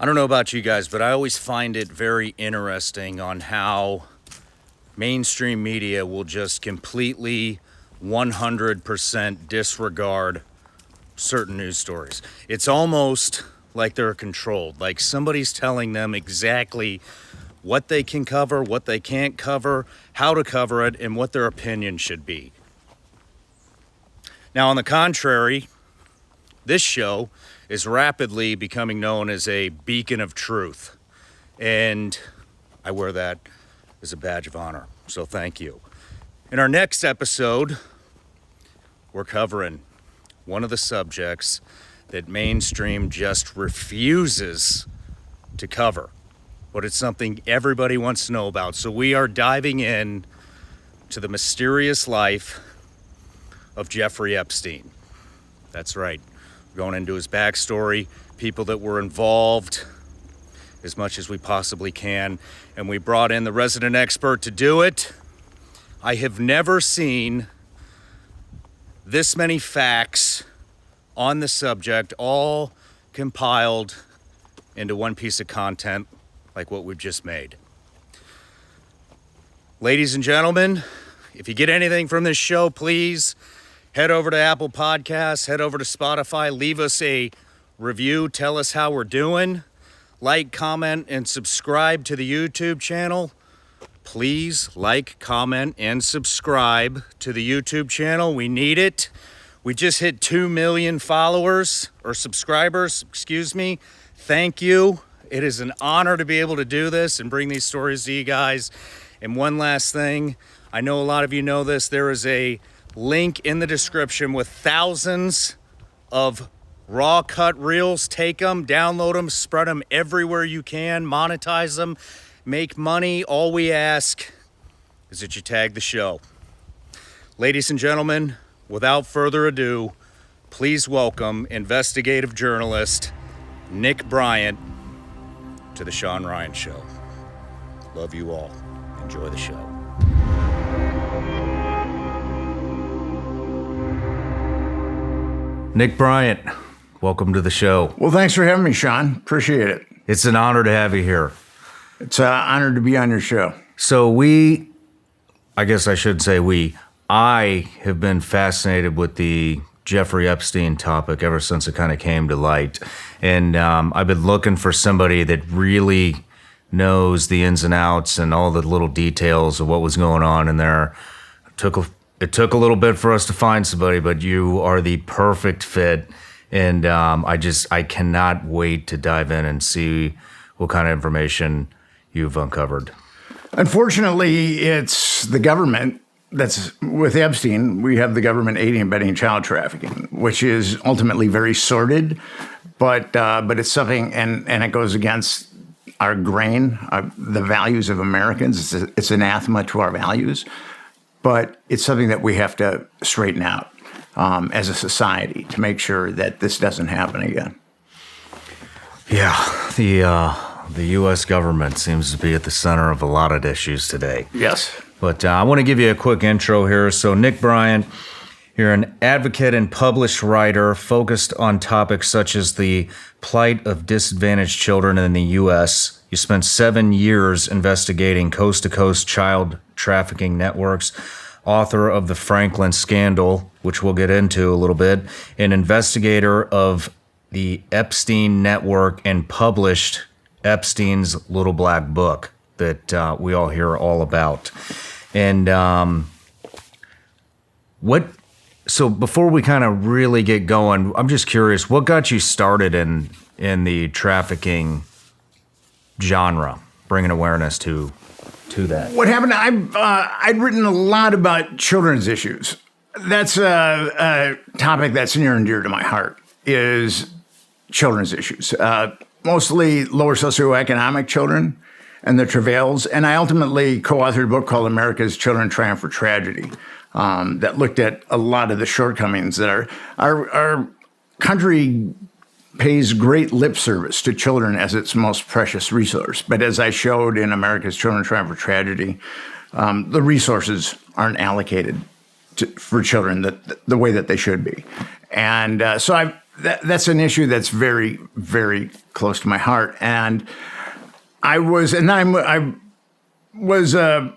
I don't know about you guys, but I always find it very interesting on how mainstream media will just completely 100% disregard certain news stories. It's almost like they're controlled, like somebody's telling them exactly what they can cover, what they can't cover, how to cover it, and what their opinion should be. Now, on the contrary, this show is rapidly becoming known as a beacon of truth. And I wear that as a badge of honor, so thank you. In our next episode, we're covering one of the subjects that mainstream just refuses to cover. But it's something everybody wants to know about. So we are diving in to the mysterious life of Jeffrey Epstein. That's right. We're going into his backstory, people that were involved, as much as we possibly can. And we brought in the resident expert to do it. I have never seen this many facts on the subject, all compiled into one piece of content like what we've just made. Ladies and gentlemen, if you get anything from this show, please head over to Apple Podcasts, head over to Spotify, leave us a review, tell us how we're doing, like, comment, and subscribe to the YouTube channel. Please like, comment, and subscribe to the YouTube channel. We need it. We just hit 2 million followers, or subscribers, excuse me. Thank you. It is an honor to be able to do this and bring these stories to you guys. And one last thing, I know a lot of you know this, there is a link in the description with thousands of raw cut reels. Take them, download them, spread them everywhere you can, monetize them, make money. All we ask is that you tag the show. Ladies and gentlemen, without further ado, please welcome investigative journalist Nick Bryant to the Shawn Ryan Show. Love you all. Enjoy the show. Nick Bryant, welcome to the show. Well, thanks for having me, Shawn. Appreciate it. It's an honor to have you here. It's an honor to be on your show. So I have been fascinated with the Jeffrey Epstein topic ever since it kind of came to light. And I've been looking for somebody that really knows the ins and outs and all the little details of what was going on in there. It took a little bit for us to find somebody, but you are the perfect fit. And I cannot wait to dive in and see what kind of information you've uncovered. Unfortunately, it's the government that's with Epstein. We have the government aiding and abetting child trafficking, which is ultimately very sordid, but it's something, and it goes against our grain, the values of Americans. It's anathema to our values, but it's something that we have to straighten out as a society to make sure that this doesn't happen again. Yeah, the U.S. government seems to be at the center of a lot of issues today. Yes. But I want to give you a quick intro here. So Nick Bryant, you're an advocate and published writer focused on topics such as the plight of disadvantaged children in the U.S. You spent 7 years investigating coast-to-coast child trafficking networks, author of The Franklin Scandal, which we'll get into a little bit, an investigator of the Epstein network, and published Epstein's Little Black Book that we all hear all about. And so before we kind of really get going, I'm just curious, what got you started in the trafficking genre, bringing awareness to that? What happened, I'd written a lot about children's issues. That's a topic that's near and dear to my heart, is children's issues. Mostly lower socioeconomic children and their travails. And I ultimately co-authored a book called America's Children Triumph for Tragedy that looked at a lot of the shortcomings that our country pays great lip service to children as its most precious resource. But as I showed in America's Children Triumph for Tragedy, the resources aren't allocated for children the way that they should be. And so that's an issue that's very, very close to my heart. And I was a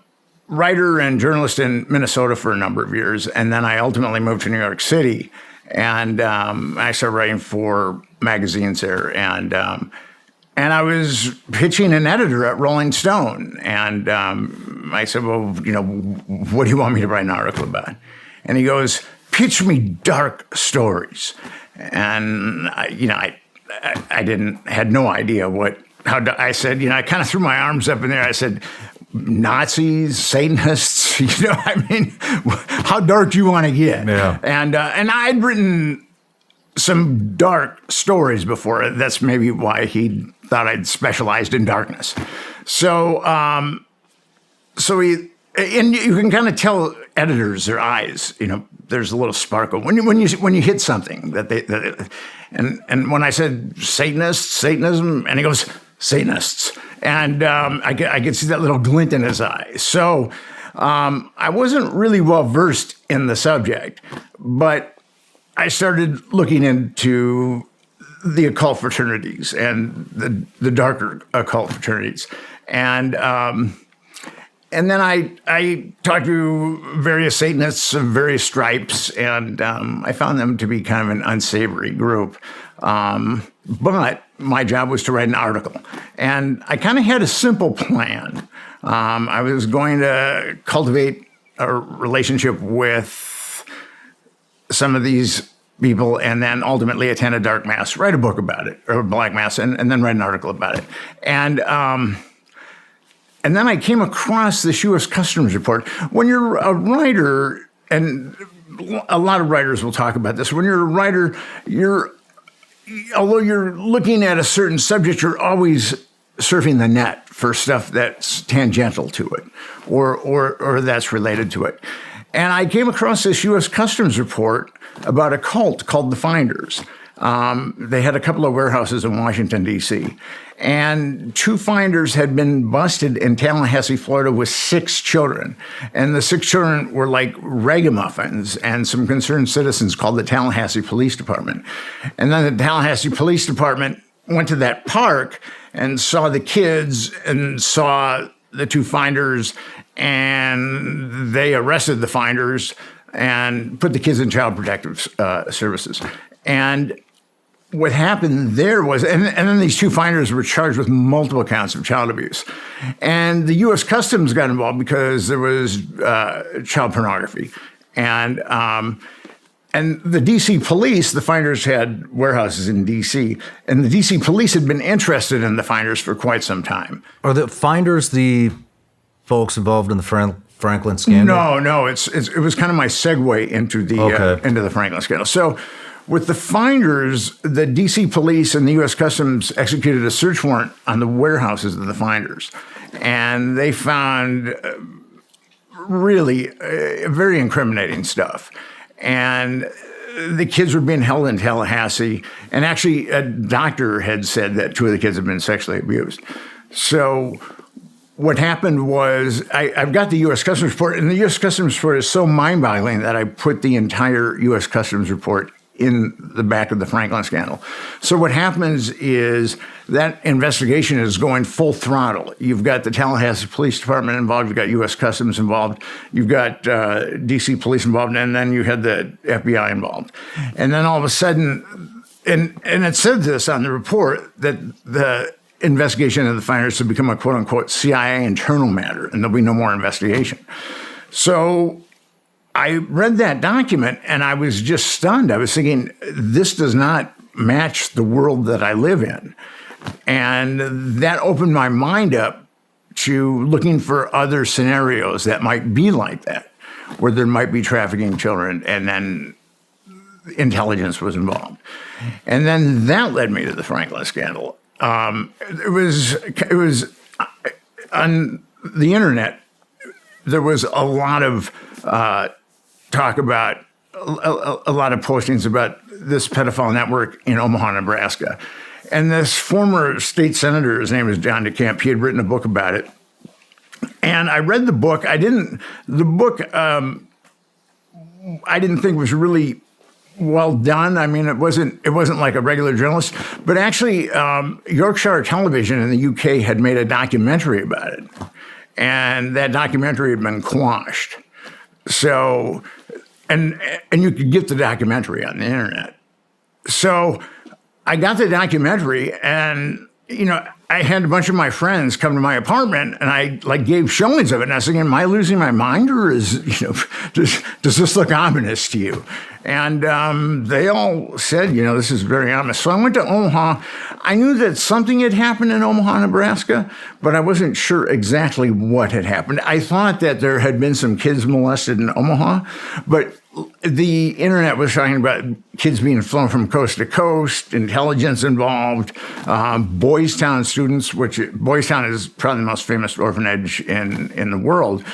writer and journalist in Minnesota for a number of years, and then I ultimately moved to New York City, and I started writing for magazines there, and I was pitching an editor at Rolling Stone, and I said, well, what do you want me to write an article about? And he goes, pitch me dark stories. And I had no idea I said, I kind of threw my arms up in there. I said, Nazis, Satanists, how dark do you want to get? Yeah. And I'd written some dark stories before. That's maybe why he thought I'd specialized in darkness. So you can kind of tell editors, their eyes, there's a little sparkle when you hit something and when I said Satanism, and he goes, Satanists. And I could see that little glint in his eye. So I wasn't really well versed in the subject, but I started looking into the occult fraternities and the darker occult fraternities. And then I talked to various Satanists of various stripes, and I found them to be kind of an unsavory group. But my job was to write an article. And I kind of had a simple plan. I was going to cultivate a relationship with some of these people and then ultimately attend a dark mass, write a book about it, or a black mass, and then write an article about it. And then I came across this U.S. Customs report. When you're a writer, and a lot of writers will talk about this, when you're a writer, although you're looking at a certain subject, you're always surfing the net for stuff that's tangential to it or that's related to it. And I came across this U.S. Customs report about a cult called the Finders. They had a couple of warehouses in Washington, D.C., and 2 finders had been busted in Tallahassee, Florida, with 6 children. And the 6 children were like ragamuffins, and some concerned citizens called the Tallahassee Police Department. And then the Tallahassee Police Department went to that park and saw the kids and saw the 2 finders, and they arrested the finders and put the kids in child protective services. And what happened there was, and then these 2 finders were charged with multiple counts of child abuse. And the U.S. Customs got involved because there was child pornography. And the D.C. police, the finders had warehouses in D.C., and the D.C. police had been interested in the finders for quite some time. Are the finders the folks involved in the Franklin scandal? No, it was kind of my segue into the Franklin scandal. So, with the finders, the D.C. police and the U.S. Customs executed a search warrant on the warehouses of the finders. And they found really very incriminating stuff. And the kids were being held in Tallahassee. And actually, a doctor had said that 2 of the kids had been sexually abused. So what happened was I've got the U.S. Customs report, and the U.S. Customs report is so mind-boggling that I put the entire U.S. Customs report in the back of the Franklin scandal. So what happens is that investigation is going full throttle. You've got the Tallahassee Police Department involved, you've got U.S. Customs involved, you've got D.C. police involved, and then you had the FBI involved. And then all of a sudden, and it said this on the report, that the investigation of the finders had become a quote-unquote CIA internal matter, and there'll be no more investigation. So I read that document and I was just stunned. I was thinking, this does not match the world that I live in. And that opened my mind up to looking for other scenarios that might be like that, where there might be trafficking children and then intelligence was involved. And then that led me to the Franklin scandal. It was on the internet, there was a lot of talk about a lot of postings about this pedophile network in Omaha, Nebraska. And this former state senator, his name is John DeCamp, he had written a book about it. And I read the book. I didn't think was really well done. I mean, it wasn't like a regular journalist, but actually, Yorkshire Television in the UK had made a documentary about it, and that documentary had been quashed. So, and you could get the documentary on the internet. So, I got the documentary, and I had a bunch of my friends come to my apartment, and I gave showings of it. And I was thinking, am I losing my mind, or does this look ominous to you? And they all said, this is very ominous. So I went to Omaha. I knew that something had happened in Omaha, Nebraska, but I wasn't sure exactly what had happened. I thought that there had been some kids molested in Omaha, but the internet was talking about kids being flown from coast to coast, intelligence involved, Boys Town students, which Boys Town is probably the most famous orphanage in the world,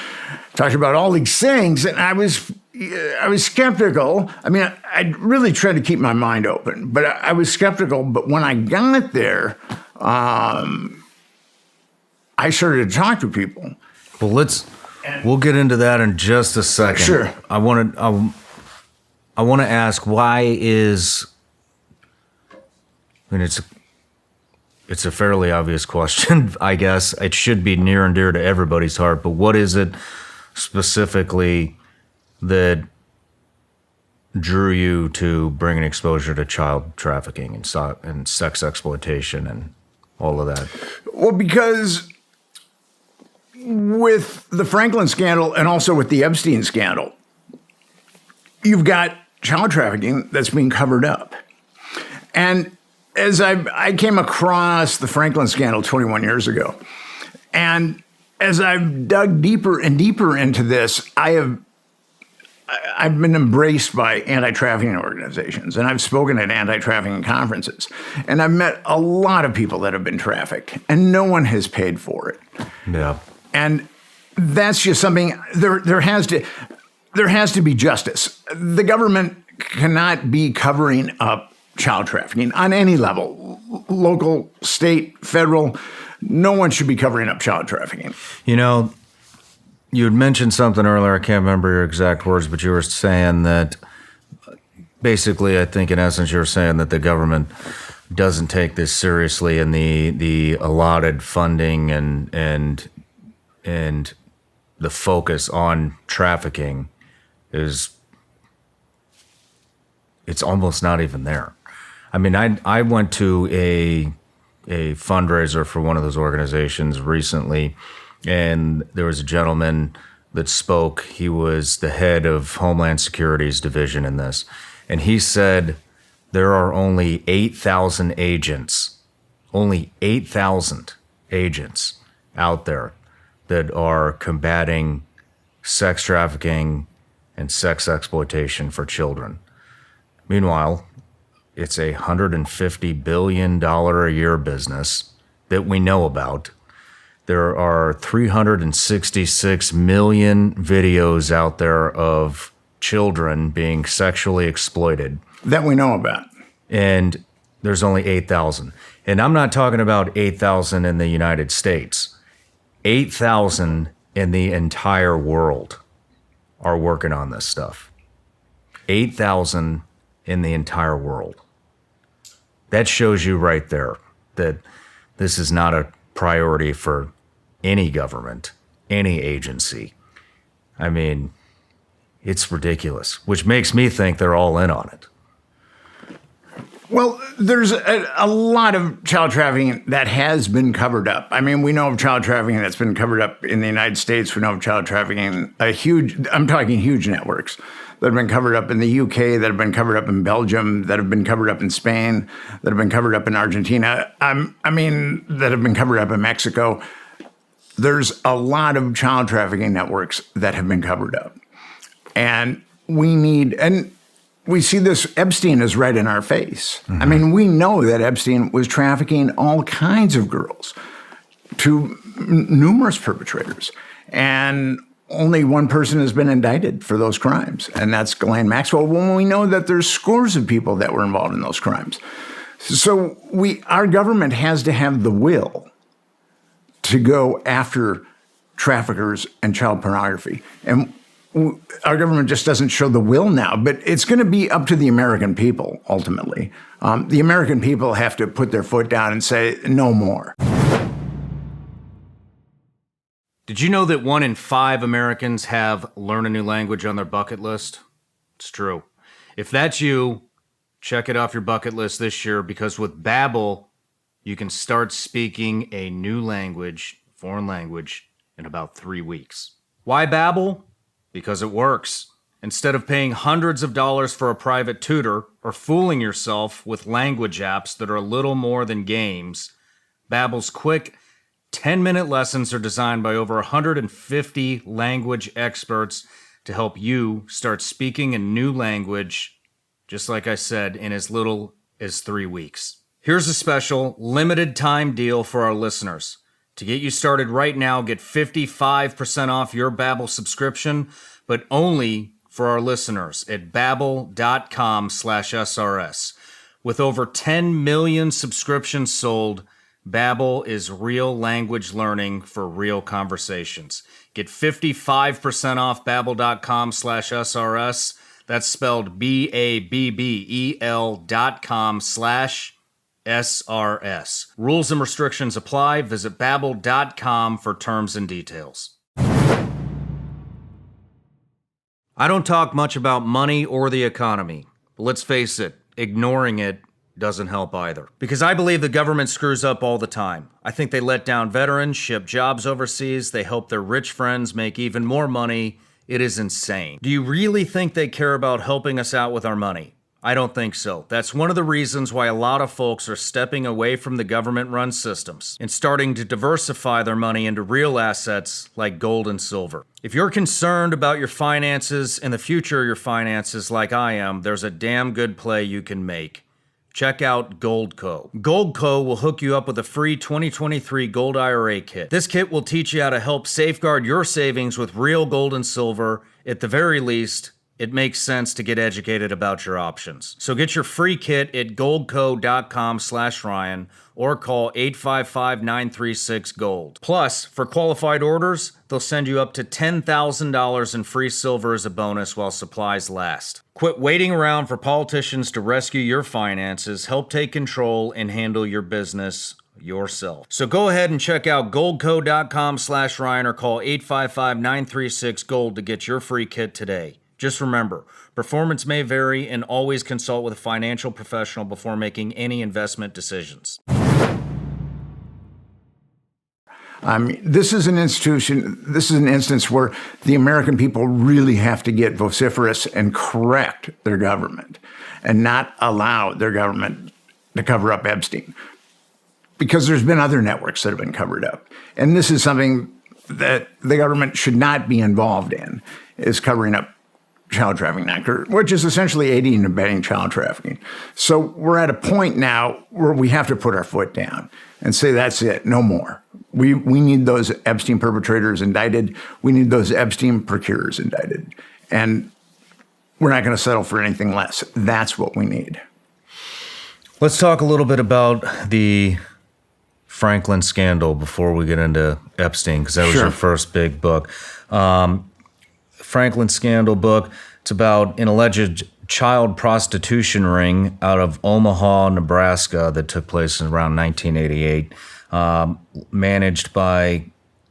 talked about all these things, and I was skeptical. I mean, I really tried to keep my mind open, but I was skeptical. But when I got there, I started to talk to people. Well, we'll get into that in just a second. Sure. I want to ask, why is, I mean, it's a fairly obvious question, I guess. It should be near and dear to everybody's heart, but what is it specifically that drew you to bring an exposure to child trafficking and sex exploitation and all of that? Well, because with the Franklin scandal and also with the Epstein scandal, you've got child trafficking that's being covered up. And as I came across the Franklin scandal 21 years ago, and as I've dug deeper and deeper into this, I've been embraced by anti-trafficking organizations, and I've spoken at anti-trafficking conferences, and I've met a lot of people that have been trafficked, and no one has paid for it. Yeah. And that's just something, there has to be justice. The government cannot be covering up child trafficking on any level, local, state, federal. No one should be covering up child trafficking. You had mentioned something earlier, I can't remember your exact words, but you were saying that basically, I think in essence, you were saying that the government doesn't take this seriously, and the allotted funding and the focus on trafficking it's almost not even there. I mean, I went to a fundraiser for one of those organizations recently, and there was a gentleman that spoke. He was the head of Homeland Security's division in this, and he said there are only 8,000 agents, only 8,000 agents out there that are combating sex trafficking and sex exploitation for children. Meanwhile, it's a $150 billion a year business that we know about. There are 366 million videos out there of children being sexually exploited. That we know about. And there's only 8,000. And I'm not talking about 8,000 in the United States. 8,000 in the entire world are working on this stuff. 8,000 in the entire world. That shows you right there that this is not a priority for any government, any agency. I mean, it's ridiculous, which makes me think they're all in on it. Well, there's a lot of child trafficking that has been covered up. I mean, we know of child trafficking that's been covered up in the United States. We know of child trafficking, I'm talking huge networks that have been covered up in the UK, that have been covered up in Belgium, that have been covered up in Spain, that have been covered up in Argentina. That have been covered up in Mexico. There's a lot of child trafficking networks that have been covered up. And we see this, Epstein is right in our face. Mm-hmm. I mean, we know that Epstein was trafficking all kinds of girls to numerous perpetrators. And only one person has been indicted for those crimes, and that's Ghislaine Maxwell, when we know that there's scores of people that were involved in those crimes. So our government has to have the will to go after traffickers and child pornography. And our government just doesn't show the will now, but it's going to be up to the American people, ultimately. The American people have to put their foot down and say, no more. Did you know that 1 in 5 Americans have learn a new language on their bucket list? It's true. If that's you, check it off your bucket list this year, because with Babbel, you can start speaking a new language, foreign language, in about 3 weeks. Why Babbel? Because it works. Instead of paying hundreds of dollars for a private tutor or fooling yourself with language apps that are a little more than games, Babbel's quick 10-minute lessons are designed by over 150 language experts to help you start speaking a new language, just like I said, in as little as 3 weeks. Here's a special limited time deal for our listeners. To get you started right now, get 55% off your Babbel subscription, but only for our listeners at babbel.com/SRS. With over 10 million subscriptions sold, Babbel is real language learning for real conversations. Get 55% off babbel.com/SRS. That's spelled BABBEL.com/SRS. Rules and restrictions apply. Visit babbel.com for terms and details. I don't talk much about money or the economy, but let's face it, ignoring it doesn't help either. Because I believe the government screws up all the time. I think they let down veterans, ship jobs overseas, they help their rich friends make even more money. It is insane. Do you really think they care about helping us out with our money? I don't think so. That's one of the reasons why a lot of folks are stepping away from the government-run systems and starting to diversify their money into real assets like gold and silver. If you're concerned about your finances and the future of your finances like I am, there's a damn good play you can make. Check out Goldco. Goldco will hook you up with a free 2023 Gold IRA kit. This kit will teach you how to help safeguard your savings with real gold and silver. At the very least, it makes sense to get educated about your options. So get your free kit at goldco.com/Ryan or call 855-936-GOLD. Plus, for qualified orders, they'll send you up to $10,000 in free silver as a bonus while supplies last. Quit waiting around for politicians to rescue your finances. Help take control and handle your business yourself. So go ahead and check out goldco.com/Ryan or call 855-936-GOLD to get your free kit today. Just remember, performance may vary, and always consult with a financial professional before making any investment decisions. This is an instance where the American people really have to get vociferous and correct their government and not allow their government to cover up Epstein. Because there's been other networks that have been covered up. And this is something that the government should not be involved in, is covering up child trafficking, which is essentially aiding and abetting child trafficking. So we're at a point now where we have to put our foot down and say, that's it, no more. We need those Epstein perpetrators indicted. We need those Epstein procurers indicted. And we're not going to settle for anything less. That's what we need. Let's talk a little bit about the Franklin scandal before we get into Epstein, because that was your first big book. Franklin scandal book. It's about an alleged child prostitution ring out of Omaha, Nebraska that took place in around 1988, managed by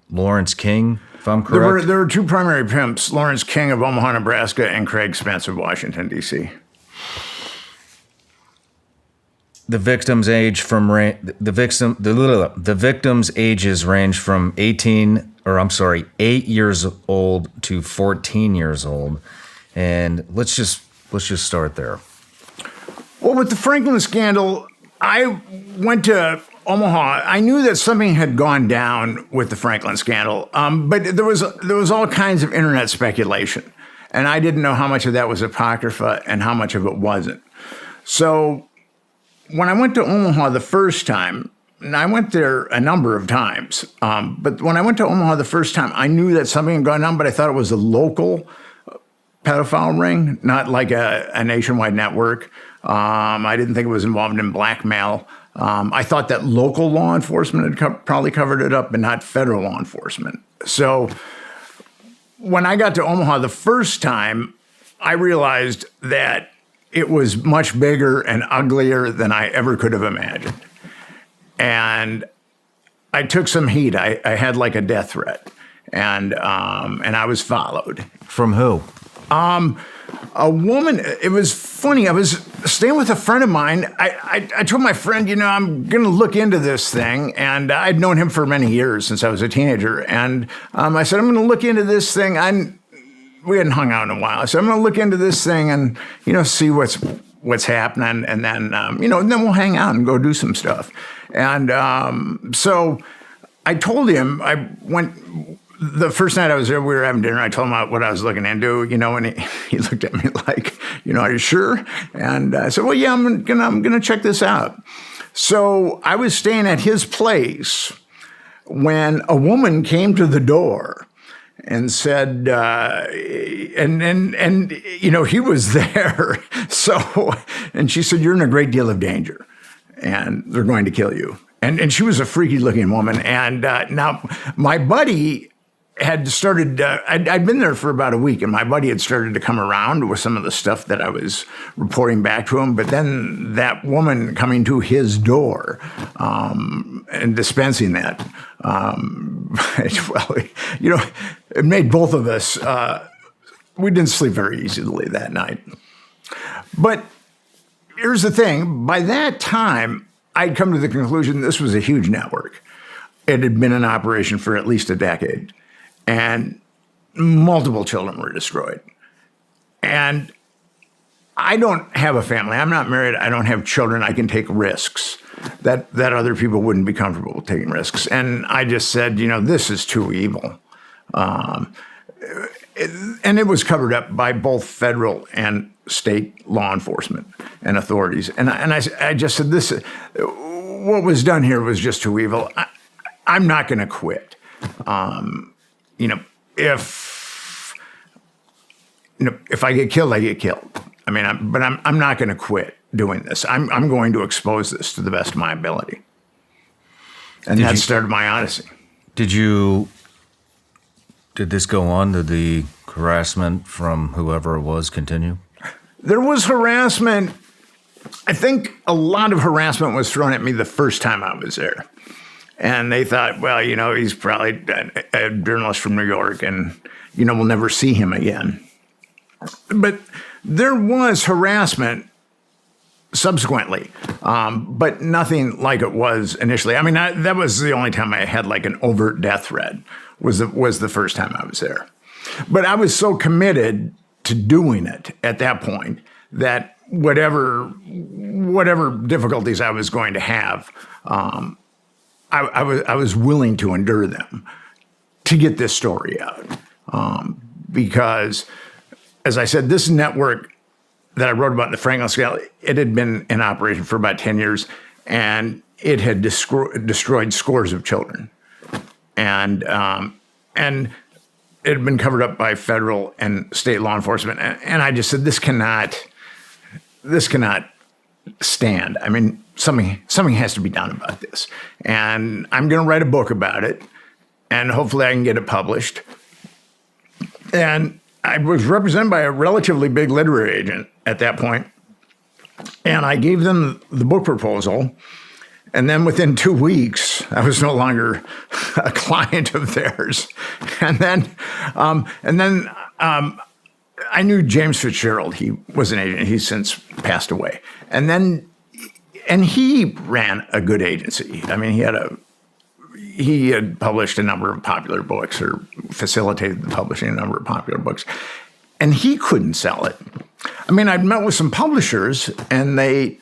Lawrence King, if I'm correct. There were two primary pimps, Lawrence King of Omaha, Nebraska, and Craig Spence of Washington, D.C. The victims' ages range from 8 years old to 14 years old, and let's just start there. Well, with the Franklin scandal, I went to Omaha. I knew that something had gone down with the Franklin scandal, but there was all kinds of internet speculation, and I didn't know how much of that was apocrypha and how much of it wasn't. So when I went to Omaha the first time, and I went there a number of times, but when I went to Omaha the first time, I knew that something had gone down, but I thought it was a local pedophile ring, not like a nationwide network. I didn't think it was involved in blackmail. I thought that local law enforcement had probably covered it up, but not federal law enforcement. So when I got to Omaha the first time, I realized that it was much bigger and uglier than I ever could have imagined. And I took some heat. I had like a death threat, and I was followed. From who? A woman. It was funny. I was staying with a friend of mine. I told my friend, I'm going to look into this thing, and I'd known him for many years since I was a teenager. And I said, I'm going to look into this thing. We hadn't hung out in a while. I said, I'm going to look into this thing and see what's happening, and then and then we'll hang out and go do some stuff. And so I told him, I went. The first night I was there, we were having dinner. I told him what I was looking into, and he looked at me like, are you sure? And I said, well, yeah, I'm gonna check this out. So I was staying at his place when a woman came to the door and said, he was there. So, and she said, you're in a great deal of danger, and they're going to kill you. And she was a freaky looking woman. And now my buddy had started, I'd been there for about a week, and my buddy had started to come around with some of the stuff that I was reporting back to him. But then that woman coming to his door and dispensing that, it made both of us, we didn't sleep very easily that night. But here's the thing. By that time, I'd come to the conclusion this was a huge network. It had been in operation for at least a decade, and multiple children were destroyed. And I don't have a family. I'm not married. I don't have children. I can take risks that other people wouldn't be comfortable with taking risks. And I just said, this is too evil. And it was covered up by both federal and state law enforcement and authorities. And I just said, what was done here was just too evil. I'm not going to quit. If I get killed, I get killed. But I'm not going to quit doing this. I'm going to expose this to the best of my ability. And that started my odyssey. Did this go on? Did the harassment from whoever it was continue? There was harassment. I think a lot of harassment was thrown at me the first time I was there. And they thought, well, he's probably a journalist from New York, and, we'll never see him again. But there was harassment subsequently, but nothing like it was initially. That was the only time I had like an overt death threat, was the first time I was there. But I was so committed to doing it at that point that whatever difficulties I was going to have, I was willing to endure them to get this story out. Because, as I said, this network that I wrote about in the Franklin scale, it had been in operation for about 10 years, and it had destroyed scores of children. And it had been covered up by federal and state law enforcement. And I just said, this cannot stand. Something has to be done about this. And I'm going to write a book about it, and hopefully I can get it published. And I was represented by a relatively big literary agent at that point, and I gave them the book proposal. And then within 2 weeks, I was no longer a client of theirs. And then I knew James Fitzgerald. He was an agent. He's since passed away. And he ran a good agency. He had published a number of popular books, or facilitated the publishing of a number of popular books, and he couldn't sell it. I'd met with some publishers, and they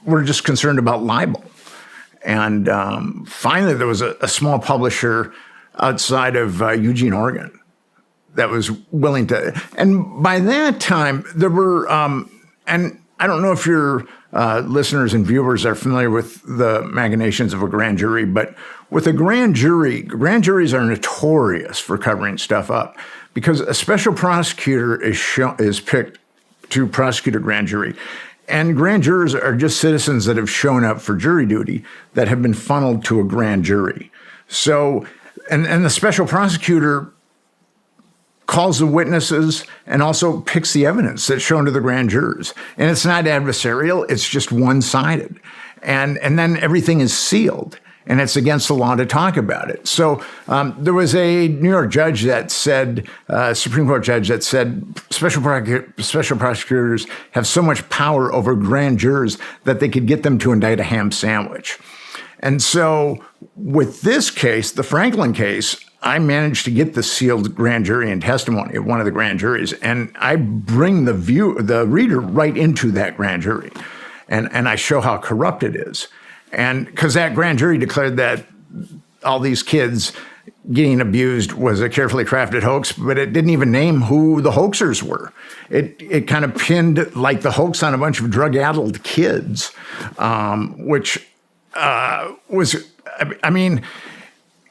were just concerned about libel. And finally, there was a small publisher outside of Eugene, Oregon, that was willing to. And by that time, there were, and I don't know if your listeners and viewers are familiar with the machinations of a grand jury, but with a grand juries are notorious for covering stuff up, because a special prosecutor is picked to prosecute a grand jury. And grand jurors are just citizens that have shown up for jury duty that have been funneled to a grand jury. So, and the special prosecutor calls the witnesses, and also picks the evidence that's shown to the grand jurors. And it's not adversarial, it's just one-sided. And then everything is sealed, and it's against the law to talk about it. So there was a New York judge that said, Supreme Court judge that said, special prosecutors have so much power over grand jurors that they could get them to indict a ham sandwich. And so with this case, the Franklin case, I managed to get the sealed grand jury and testimony of one of the grand juries, and I bring the reader right into that grand jury, and I show how corrupt it is. And because that grand jury declared that all these kids getting abused was a carefully crafted hoax, but it didn't even name who the hoaxers were. It kind of pinned like the hoax on a bunch of drug-addled kids, which was, I mean.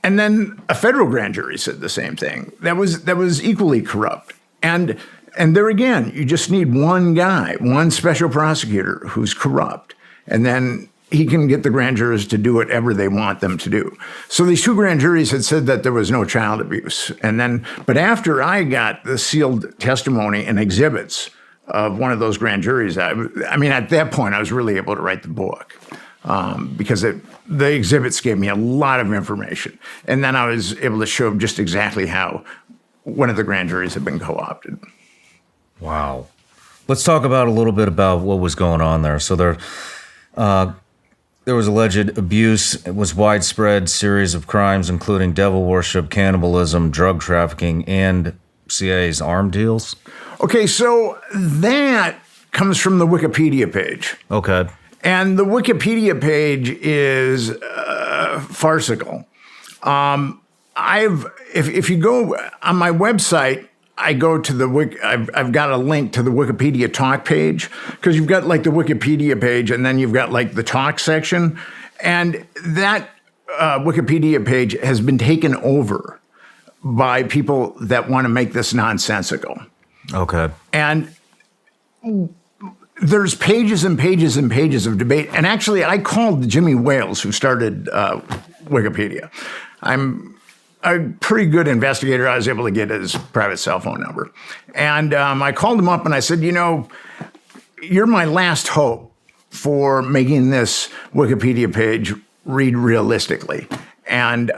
And then a federal grand jury said the same thing. That was equally corrupt. And there again, you just need one guy, one special prosecutor who's corrupt, and then he can get the grand jurors to do whatever they want them to do. So these two grand juries had said that there was no child abuse. But after I got the sealed testimony and exhibits of one of those grand juries, I mean, at that point, I was really able to write the book. Because the exhibits gave me a lot of information. And then I was able to show just exactly how one of the grand juries had been co-opted. Wow. Let's talk about a little bit about what was going on there. So there was alleged abuse. It was widespread series of crimes, including devil worship, cannibalism, drug trafficking, and CIA's arm deals. Okay, so that comes from the Wikipedia page. Okay. And the Wikipedia page is farcical. If you go on my website, I go to I've got a link to the Wikipedia talk page, because you've got like the Wikipedia page and then you've got like the talk section. And that Wikipedia page has been taken over by people that want to make this nonsensical. Okay. And there's pages and pages and pages of debate. And actually, I called Jimmy Wales, who started Wikipedia. I'm a pretty good investigator. I was able to get his private cell phone number. And I called him up and I said, you're my last hope for making this Wikipedia page read realistically. And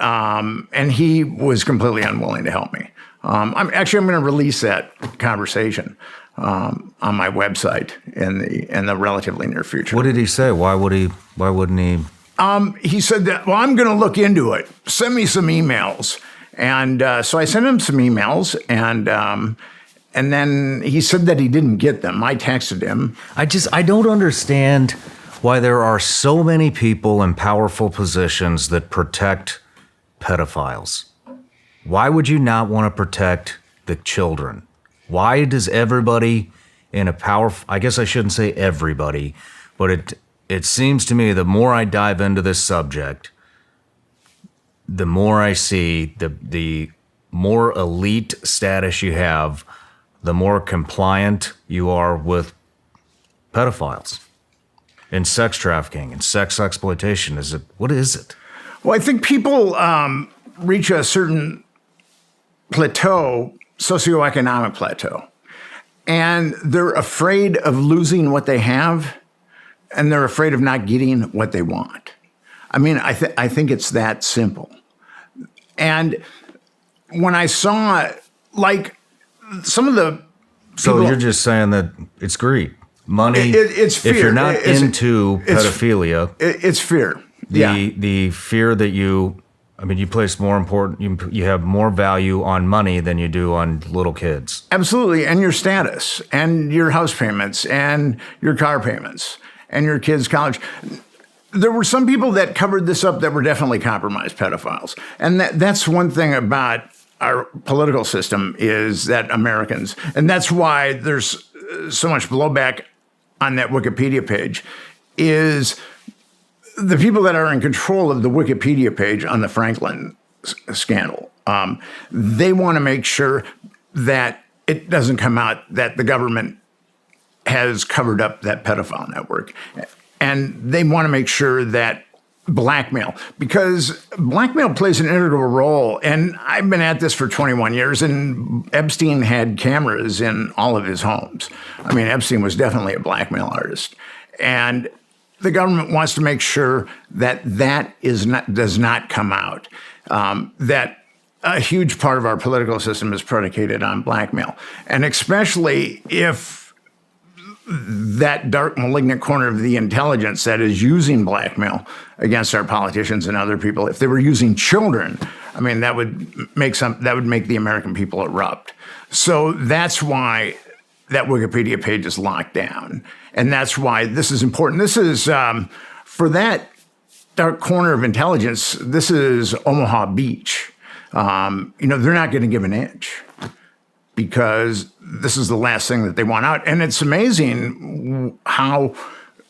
he was completely unwilling to help me. I'm going to release that conversation on my website in the relatively near future. What did he say? Why wouldn't he? He said that, well, I'm going to look into it. Send me some emails. And so I sent him some emails, and then he said that he didn't get them. I texted him. I don't understand why there are so many people in powerful positions that protect pedophiles. Why would you not want to protect the children? Why does everybody in a powerful, I guess I shouldn't say everybody, but it seems to me the more I dive into this subject, the more I see the more elite status you have, the more compliant you are with pedophiles and sex trafficking and sex exploitation. What is it? Well, I think people reach a certain plateau, socioeconomic plateau, and they're afraid of losing what they have, and they're afraid of not getting what they want. I mean, I think it's that simple. And when I saw, like, some of the So you're just saying that it's greed, money. It's fear. If you're not into pedophilia, it's fear. The fear that you place more important, you have more value on money than you do on little kids. Absolutely. And your status and your house payments and your car payments and your kids' college. There were some people that covered this up that were definitely compromised pedophiles. And that's one thing about our political system is that Americans, and that's why there's so much blowback on that Wikipedia page, is the people that are in control of the Wikipedia page on the Franklin scandal. They want to make sure that it doesn't come out that the government has covered up that pedophile network. And they want to make sure that blackmail, because blackmail plays an integral role. And I've been at this for 21 years, and Epstein had cameras in all of his homes. I mean, Epstein was definitely a blackmail artist. And the government wants to make sure that does not come out, that a huge part of our political system is predicated on blackmail. And especially if that dark, malignant corner of the intelligence that is using blackmail against our politicians and other people, if they were using children, I mean, that would make the American people erupt. So that's why that Wikipedia page is locked down. And that's why this is important. This is, for that dark corner of intelligence, this is Omaha Beach. They're not going to give an inch, because this is the last thing that they want out. And it's amazing how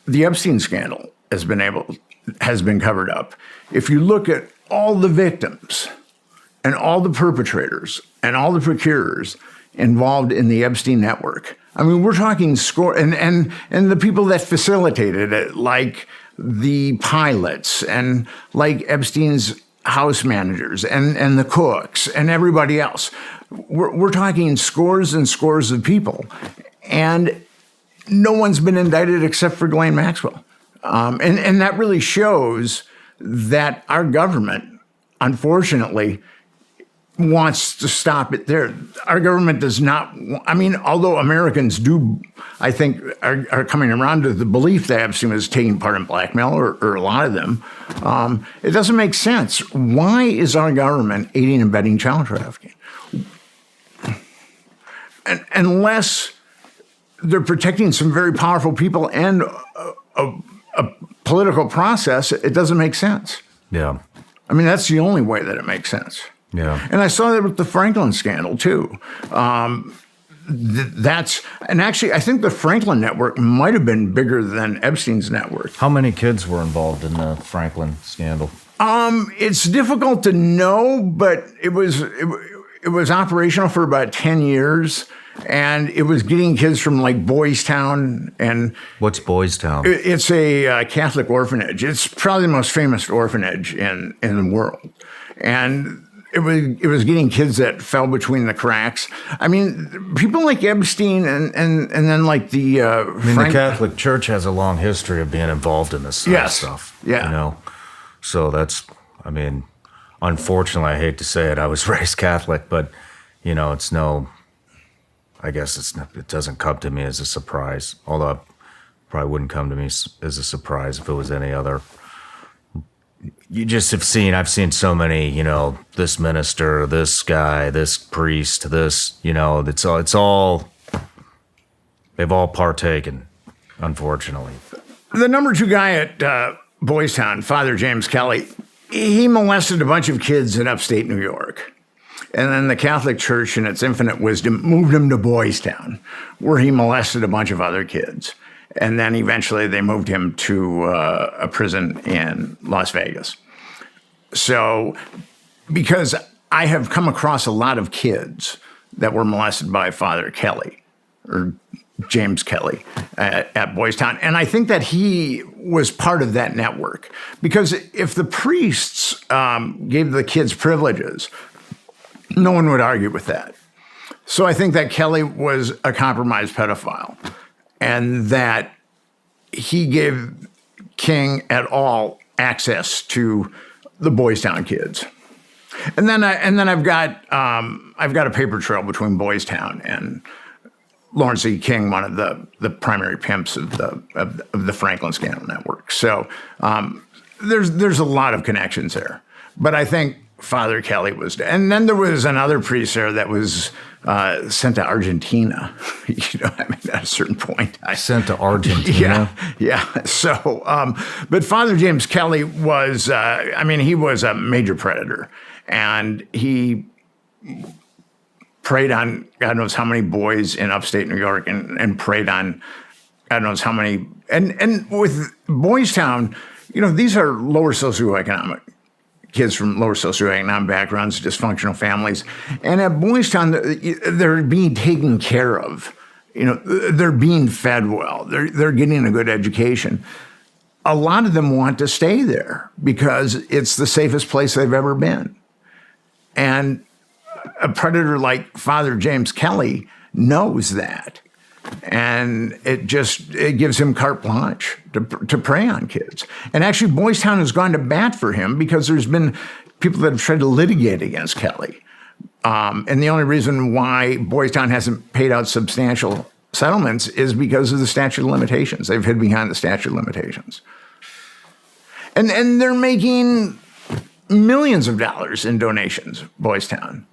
the Epstein scandal has been covered up. If you look at all the victims and all the perpetrators and all the procurers involved in the Epstein network, I mean, we're talking and the people that facilitated it, like the pilots and like Epstein's house managers and the cooks and everybody else. We're talking scores and scores of people, and no one's been indicted except for Ghislaine Maxwell. And that really shows that our government, unfortunately, wants to stop it there. Our government does not, I mean, although Americans do, I think, are coming around to the belief that Epstein was taking part in blackmail, or a lot of them, it doesn't make sense. Why is our government aiding and abetting child trafficking? Unless they're protecting some very powerful people and a political process, it doesn't make sense. Yeah. I mean, that's the only way that it makes sense. Yeah. And I saw that with the Franklin scandal, too. And actually, I think the Franklin network might have been bigger than Epstein's network. How many kids were involved in the Franklin scandal? It's difficult to know, but it was operational for about 10 years. And it was getting kids from like Boys Town. And what's Boys Town? It's a Catholic orphanage. It's probably the most famous orphanage in the world. And it was getting kids that fell between the cracks. I mean, people like Epstein and then like the the Catholic Church has a long history of being involved in this yes. stuff. Yeah. So that's, I mean, unfortunately, I hate to say it, I was raised Catholic, but it's no, I guess it doesn't come to me as a surprise. Although it probably wouldn't come to me as a surprise if it was any other. You just have seen, I've seen so many, this minister, this guy, this priest, this, it's all, they've all partaken, unfortunately. The number 2 guy at Boys Town, Father James Kelly, he molested a bunch of kids in upstate New York. And then the Catholic Church, in its infinite wisdom, moved him to Boys Town, where he molested a bunch of other kids. And then eventually they moved him to a prison in Las Vegas. So, because I have come across a lot of kids that were molested by Father Kelly, or James Kelly, at Boys Town. And I think that he was part of that network. Because if the priests gave the kids privileges, no one would argue with that. So I think that Kelly was a compromised pedophile, and that he gave King et al. Access to the Boys Town kids. And then I've got a paper trail between Boys Town and Lawrence E. King, one of the primary pimps of the Franklin scandal network. So there's a lot of connections there. But I think Father Kelly was, and then there was another priest there that was sent to Argentina. At a certain point, sent to Argentina. Yeah. So, but Father James Kelly was, he was a major predator, and he preyed on God knows how many boys in upstate New York, and preyed on God knows how many, and with Boys Town, these are lower socioeconomic kids from lower socioeconomic backgrounds, dysfunctional families. And at Boys Town, they're being taken care of. They're being fed well. They're getting a good education. a lot of them want to stay there because it's the safest place they've ever been. And a predator like Father James Kelly knows that. And it gives him carte blanche to prey on kids. And actually, Boys Town has gone to bat for him because there's been people that have tried to litigate against Kelly. And the only reason why Boys Town hasn't paid out substantial settlements is because of the statute of limitations. They've hid behind the statute of limitations. And they're making millions of dollars in donations, Boys Town.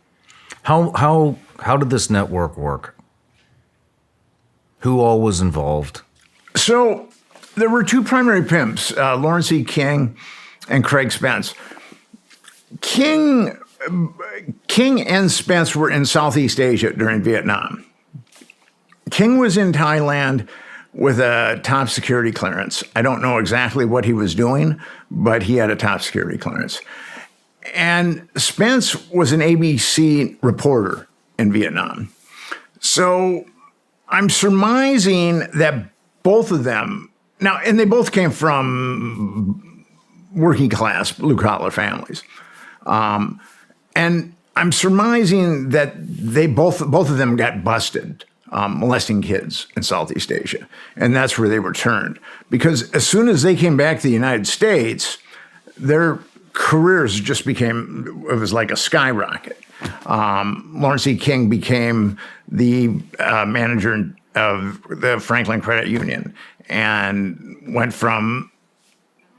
How did this network work? Who all was involved? So there were two primary pimps, Lawrence E. King and Craig Spence. King and Spence were in Southeast Asia during Vietnam. King was in Thailand with a top security clearance. I don't know exactly what he was doing, but he had a top security clearance. And Spence was an ABC reporter in Vietnam. So I'm surmising that both of them, now, and they both came from working class, blue collar families. And I'm surmising that they both of them got busted molesting kids in Southeast Asia. And that's where they were turned. Because as soon as they came back to the United States, their careers just became, it was like a skyrocket. Lawrence E. King became the manager of the Franklin Credit Union and went from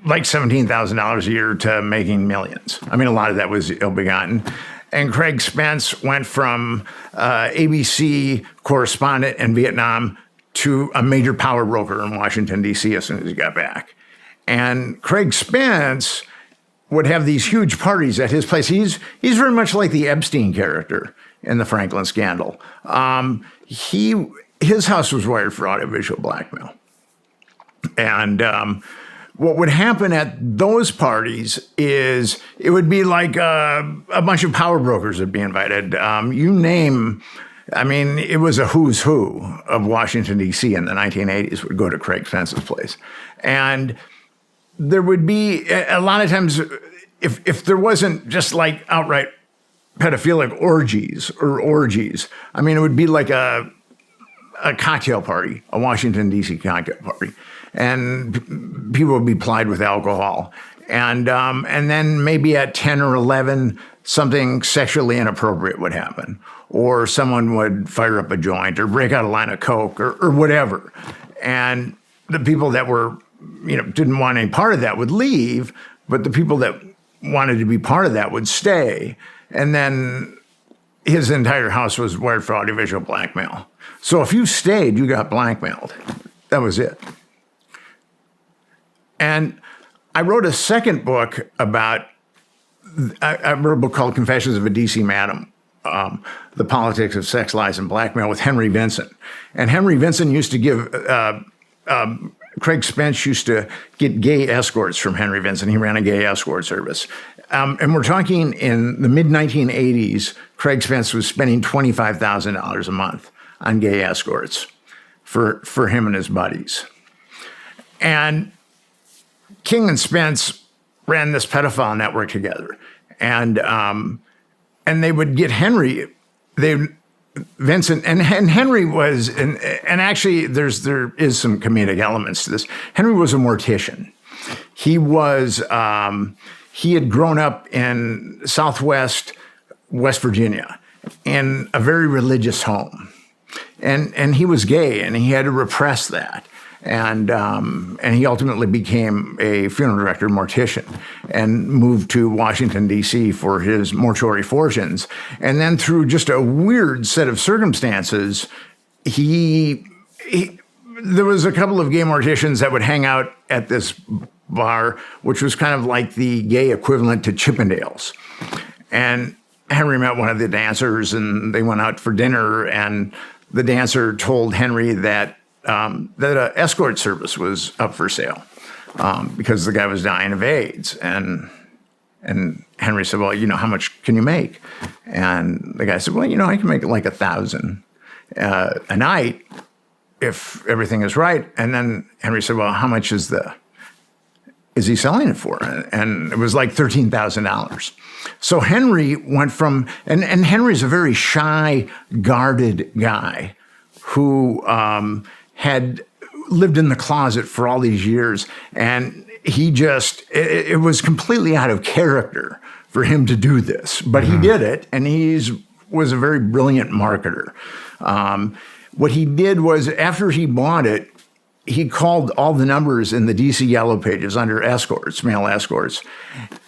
like $17,000 a year to making millions. I mean, a lot of that was ill-begotten. And Craig Spence went from ABC correspondent in Vietnam to a major power broker in Washington, D.C. as soon as he got back. And Craig Spence would have these huge parties at his place. He's very much like the Epstein character in the Franklin scandal. His house was wired for audiovisual blackmail. And what would happen at those parties is it would be like a bunch of power brokers would be invited. You name, I mean, it was a who's who of Washington, D.C. in the 1980s would go to Craig Spence's place. And there would be, a lot of times, if there wasn't just like outright pedophilic orgies, I mean, it would be like a cocktail party, a Washington, D.C. cocktail party. And people would be plied with alcohol. And then maybe at 10 or 11, something sexually inappropriate would happen. Or someone would fire up a joint or break out a line of coke or whatever. And the people that were, didn't want any part of that would leave, but the people that wanted to be part of that would stay. And then his entire house was wired for audiovisual blackmail. So if you stayed, you got blackmailed. That was it. And I wrote a second book I wrote a book called Confessions of a D.C. Madam, The Politics of Sex, Lies, and Blackmail with Henry Vincent. And Henry Vincent used to give, Craig Spence used to get gay escorts from Henry Vincent. He ran a gay escort service. And we're talking in the mid-1980s, Craig Spence was spending $25,000 a month on gay escorts for him and his buddies. And King and Spence ran this pedophile network together, and they would get Henry. Vincent and Henry was, and actually there is some comedic elements to this. Henry was a mortician. He had grown up in Southwest West Virginia in a very religious home, and he was gay, and he had to repress that. And he ultimately became a funeral director, mortician, and moved to Washington, D.C. for his mortuary fortunes. And then through just a weird set of circumstances, there was a couple of gay morticians that would hang out at this bar, which was kind of like the gay equivalent to Chippendales. And Henry met one of the dancers, and they went out for dinner, and the dancer told Henry that an escort service was up for sale because the guy was dying of AIDS. And Henry said, well, how much can you make? And the guy said, well, I can make like $1,000 a night if everything is right. And then Henry said, well, how much is the is he selling it for? And it was like $13,000. So Henry went from, and Henry's a very shy, guarded guy who had lived in the closet for all these years. And he just, it was completely out of character for him to do this. But he did it, and was a very brilliant marketer. What he did was, after he bought it, he called all the numbers in the DC Yellow Pages under escorts, male escorts.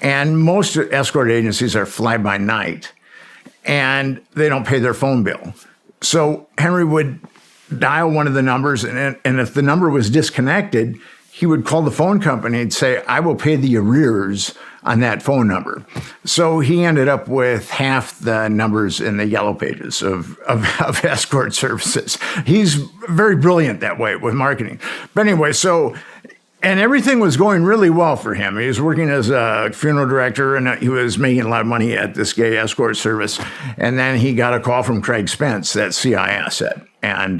And most escort agencies are fly-by-night, and they don't pay their phone bill. So Henry would dial one of the numbers, and if the number was disconnected, he would call the phone company and say, I will pay the arrears on that phone number. So he ended up with half the numbers in the Yellow Pages of escort services. He's very brilliant that way with marketing. But anyway, and everything was going really well for him. He was working as a funeral director, and he was making a lot of money at this gay escort service. And then he got a call from Craig Spence, that CI asset. And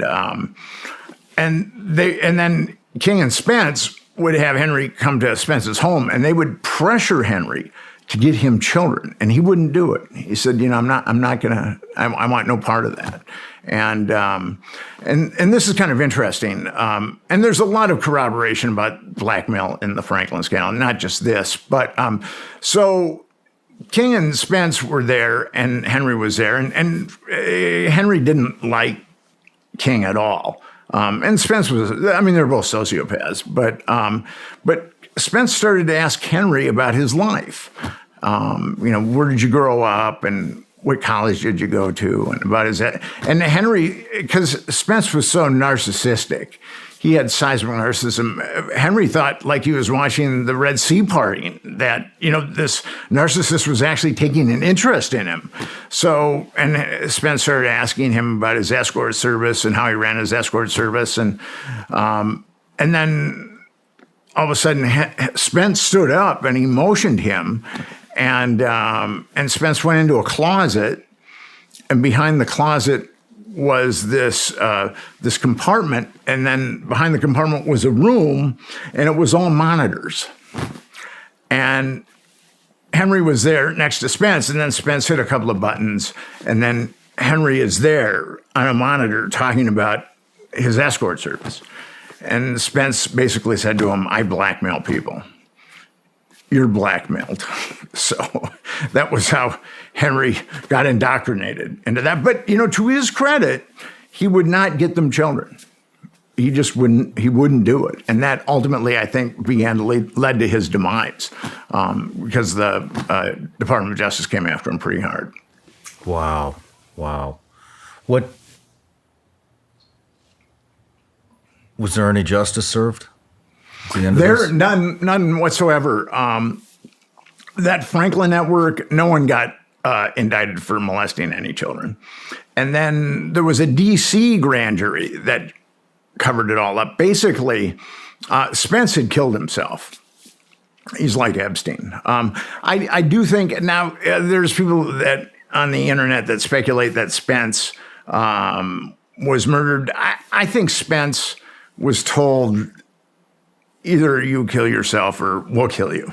then King and Spence would have Henry come to Spence's home, and they would pressure Henry to get him children, and he wouldn't do it. He said, I'm not gonna, I want no part of that. And this is kind of interesting. And there's a lot of corroboration about blackmail in the Franklin scandal, not just this, but so King and Spence were there, and Henry was there, and Henry didn't like King at all. And Spence was, they're both sociopaths, but Spence started to ask Henry about his life. Where did you grow up, and what college did you go to, and about and Henry, because Spence was so narcissistic, he had seismic narcissism. Henry thought, like he was watching the Red Sea parting, that, this narcissist was actually taking an interest in him. So, and Spence started asking him about his escort service and how he ran his escort service. And then all of a sudden, Spence stood up and he motioned him. And Spence went into a closet, and behind the closet was this compartment, and then behind the compartment was a room, and it was all monitors. And Henry was there next to Spence, and then Spence hit a couple of buttons, and then Henry is there on a monitor talking about his escort service. And Spence basically said to him, I blackmail people. You're blackmailed. So that was how Henry got indoctrinated into that. But, to his credit, he would not get them children. He just wouldn't do it. And that ultimately, I think, led to his demise, because the Department of Justice came after him pretty hard. Wow. What, was there any justice served? None whatsoever. That Franklin network, no one got indicted for molesting any children. And then there was a D.C. grand jury that covered it all up. Basically, Spence had killed himself. He's like Epstein. I do think now there's people that on the internet that speculate that Spence was murdered. I think Spence was told, either you kill yourself or we'll kill you.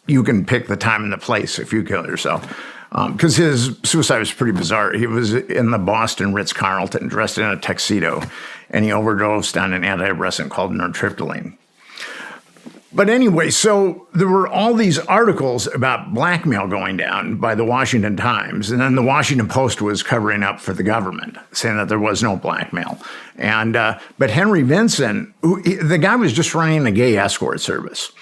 You can pick the time and the place if you kill yourself. Because his suicide was pretty bizarre. He was in the Boston Ritz-Carlton dressed in a tuxedo, and he overdosed on an antidepressant called nortriptyline. But anyway, so there were all these articles about blackmail going down by the Washington Times, and then the Washington Post was covering up for the government, saying that there was no blackmail. And but Henry Vinson, the guy was just running a gay escort service,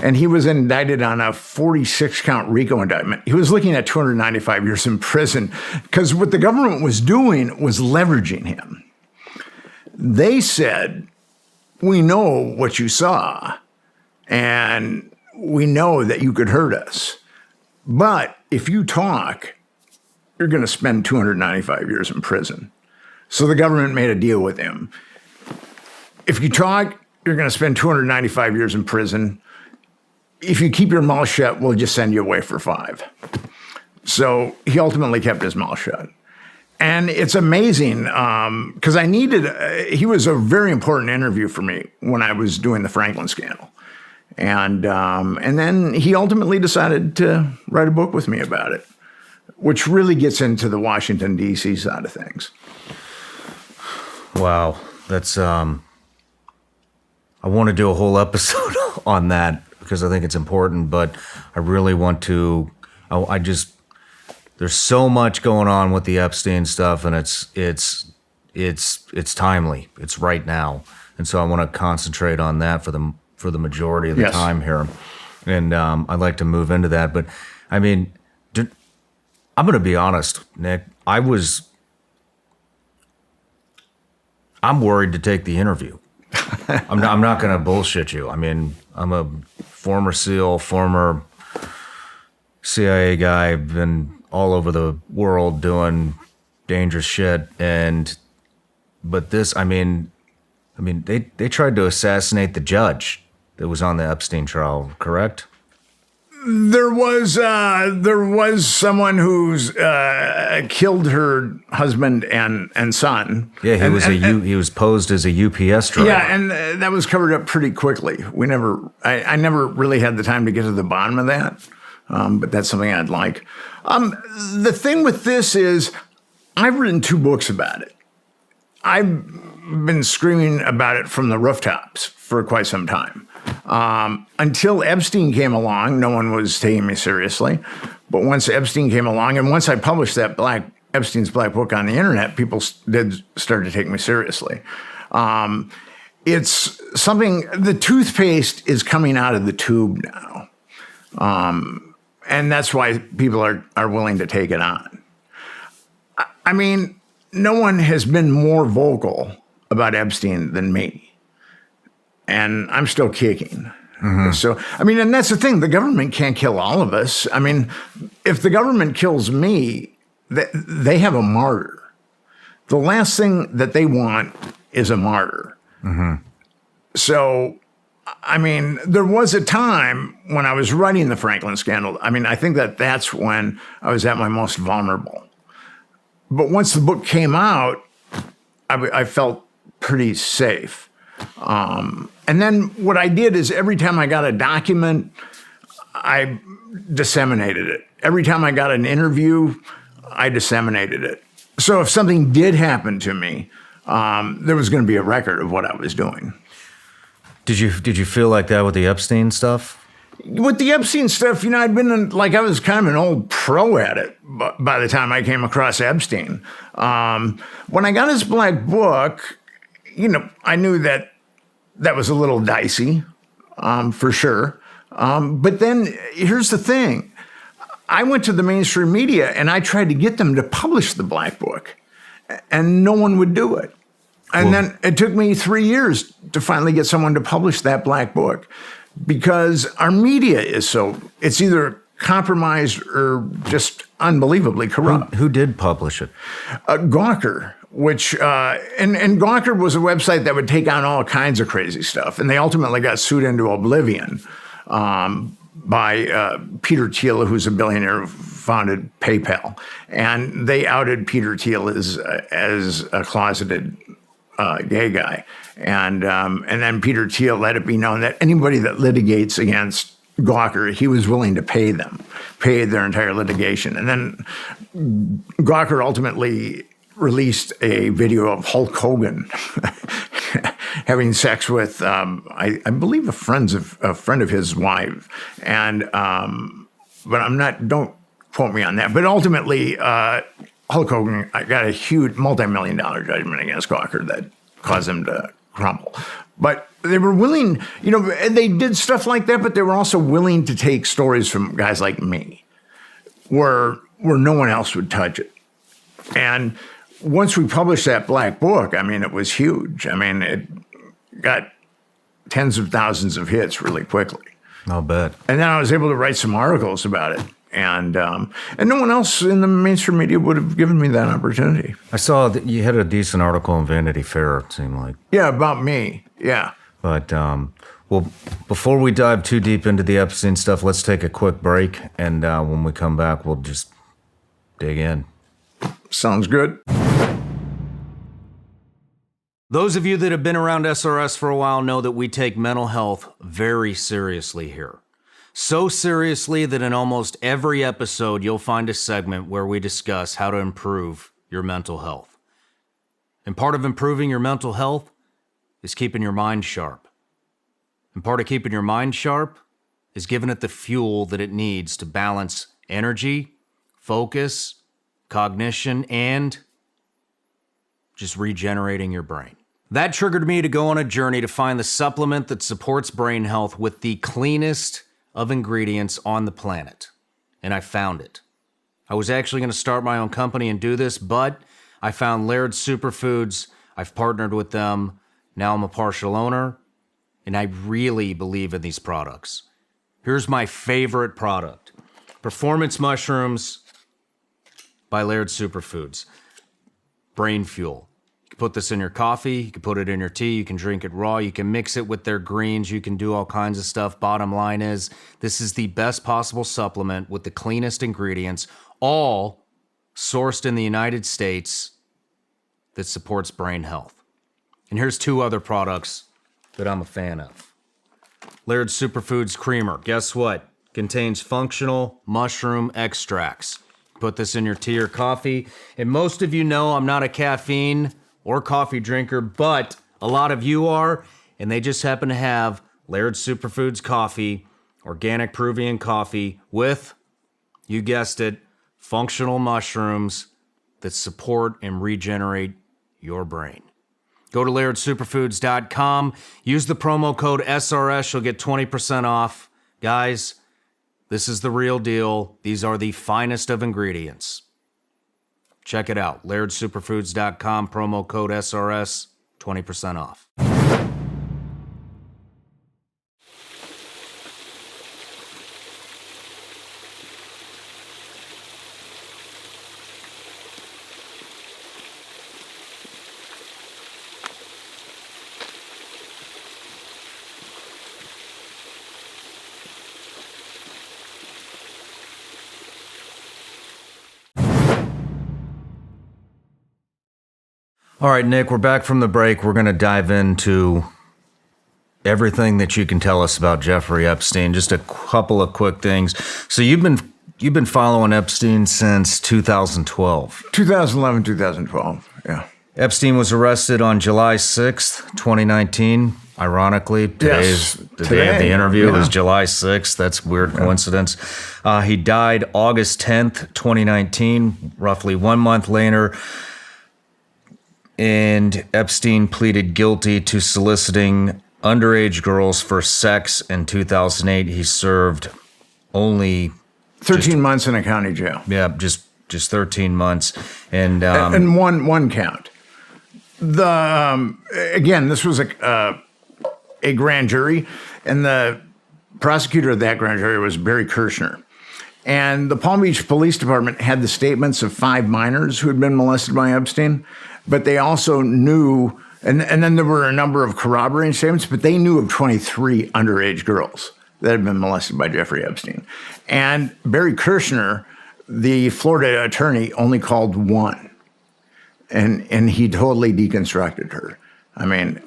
and he was indicted on a 46-count RICO indictment. He was looking at 295 years in prison, because what the government was doing was leveraging him. They said, we know what you saw, and we know that you could hurt us. But if you talk, you're going to spend 295 years in prison. So the government made a deal with him. If you talk, you're going to spend 295 years in prison. If you keep your mouth shut, we'll just send you away for 5. So he ultimately kept his mouth shut. And it's amazing, because he was a very important interview for me when I was doing the Franklin scandal. And then he ultimately decided to write a book with me about it, which really gets into the Washington, D.C. side of things. Wow. That's, I want to do a whole episode on that because I think it's important, but I really want to, there's so much going on with the Epstein stuff, and it's timely. It's right now. And so I want to concentrate on that for the majority of the time here. And I'd like to move into that. But I mean, I'm going to be honest, Nick. I'm worried to take the interview. I'm not going to bullshit you. I mean, I'm a former SEAL, former CIA guy, been all over the world doing dangerous shit. But this, I mean, they tried to assassinate the judge that was on the Epstein trial, correct? There was someone who's killed her husband and son. Yeah, he was posed as a UPS driver. Yeah, and that was covered up pretty quickly. I never really had the time to get to the bottom of that, but that's something I'd like. The thing with this is, I've written 2 books about it. I've been screaming about it from the rooftops for quite some time. Until Epstein came along, no one was taking me seriously. But once Epstein came along, and once I published that Epstein's Black Book on the internet, people did start to take me seriously. It's something, the toothpaste is coming out of the tube now. And that's why people are willing to take it on. I mean, no one has been more vocal about Epstein than me. And I'm still kicking. Mm-hmm. So, I mean, and that's the thing. The government can't kill all of us. I mean, if the government kills me, they have a martyr. The last thing that they want is a martyr. Mm-hmm. So, I mean, there was a time when I was writing the Franklin scandal. I mean, I think that's when I was at my most vulnerable. But once the book came out, I felt pretty safe. And then what I did is every time I got a document, I disseminated it. Every time I got an interview, I disseminated it. So if something did happen to me, there was going to be a record of what I was doing. Did you feel like that with the Epstein stuff? With the Epstein stuff, I'd been I was kind of an old pro at it by the time I came across Epstein. When I got his Black Book, I knew that was a little dicey, for sure. But then here's the thing. I went to the mainstream media and I tried to get them to publish the Black Book, and no one would do it. And then it took me 3 years to finally get someone to publish that Black Book, because our media is it's either compromised or just unbelievably corrupt. Who did publish it? Gawker. Which and Gawker was a website that would take on all kinds of crazy stuff, and they ultimately got sued into oblivion by Peter Thiel, who's a billionaire who founded PayPal, and they outed Peter Thiel as a closeted gay guy, and then Peter Thiel let it be known that anybody that litigates against Gawker, he was willing to pay their entire litigation, and then Gawker ultimately released a video of Hulk Hogan having sex with, I believe, a friend of his wife, and but don't quote me on that. But ultimately, Hulk Hogan got a huge multi-million-dollar judgment against Gawker that caused him to crumble. But they were willing, they did stuff like that, but they were also willing to take stories from guys like me, where no one else would touch it, and once we published that Black Book, I mean, it was huge. I mean, it got tens of thousands of hits really quickly. I'll bet. And then I was able to write some articles about it. And no one else in the mainstream media would have given me that opportunity. I saw that you had a decent article in Vanity Fair, it seemed like. Yeah, about me. Yeah. But, well, before we dive too deep into the Epstein stuff, let's take a quick break. And when we come back, we'll just dig in. Sounds good. Those of you that have been around SRS for a while know that we take mental health very seriously here. So seriously that in almost every episode, you'll find a segment where we discuss how to improve your mental health. And part of improving your mental health is keeping your mind sharp. And part of keeping your mind sharp is giving it the fuel that it needs to balance energy, focus, cognition, and just regenerating your brain. That triggered me to go on a journey to find the supplement that supports brain health with the cleanest of ingredients on the planet. And I found it. I was actually going to start my own company and do this, but I found Laird Superfoods. I've partnered with them. Now I'm a partial owner, and I really believe in these products. Here's my favorite product. Performance Mushrooms by Laird Superfoods. Brain Fuel. You can put this in your coffee, you can put it in your tea, you can drink it raw, you can mix it with their greens, you can do all kinds of stuff. Bottom line is, this is the best possible supplement with the cleanest ingredients, all sourced in the United States, that supports brain health. And here's two other products that I'm a fan of. Laird Superfoods Creamer. Guess what? Contains functional mushroom extracts. Put this in your tea or coffee. And most of you know I'm not a caffeine or coffee drinker, but a lot of you are, and they just happen to have Laird Superfoods coffee, organic Peruvian coffee with, you guessed it, functional mushrooms that support and regenerate your brain. Go to lairdsuperfoods.com. Use the promo code SRS. You'll get 20% off. Guys, this is the real deal. These are the finest of ingredients. Check it out. lairdsuperfoods.com. Promo code SRS. 20% off. All right, Nick, we're back from the break. We're going to dive into everything that you can tell us about Jeffrey Epstein. Just a couple of quick things. So you've been following Epstein since 2012. 2011, 2012, yeah. Epstein was arrested on July 6th, 2019. Ironically, today is the day of the interview. It was July 6th. That's a weird coincidence. He died August 10th, 2019, roughly 1 month later. And Epstein pleaded guilty to soliciting underage girls for sex in 2008. He served only 13 months in a county jail. Yeah, just 13 months, and one count. Again, this was a grand jury, and the prosecutor of that grand jury was Barry Kirshner. And the Palm Beach Police Department had the statements of 5 minors who had been molested by Epstein. But they also knew, and then there were a number of corroborating statements, but they knew of 23 underage girls that had been molested by Jeffrey Epstein. And Barry Kirshner, the Florida attorney, only called 1. And he totally deconstructed her. I mean,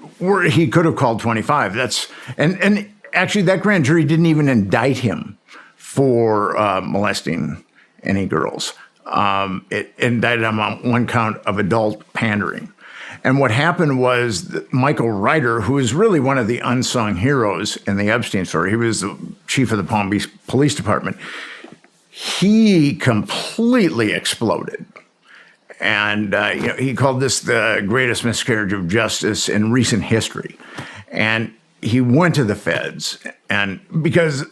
he could have called 25. And actually that grand jury didn't even indict him for molesting any girls. It indicted him on 1 count of adult pandering. And what happened was that Michael Ryder, who is really one of the unsung heroes in the Epstein story, he was the chief of the Palm Beach Police Department, he completely exploded. And he called this the greatest miscarriage of justice in recent history. And he went to the feds, and because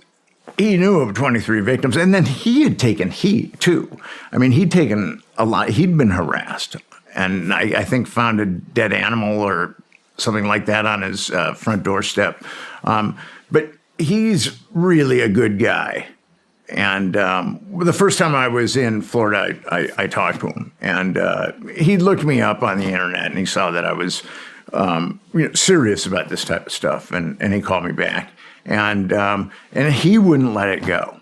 he knew of 23 victims, and then he had taken heat, too. I mean, he'd taken a lot. He'd been harassed, and I think found a dead animal or something like that on his front doorstep. But he's really a good guy. And the first time I was in Florida, I talked to him, and he looked me up on the internet, and he saw that I was serious about this type of stuff, and he called me back. And he wouldn't let it go.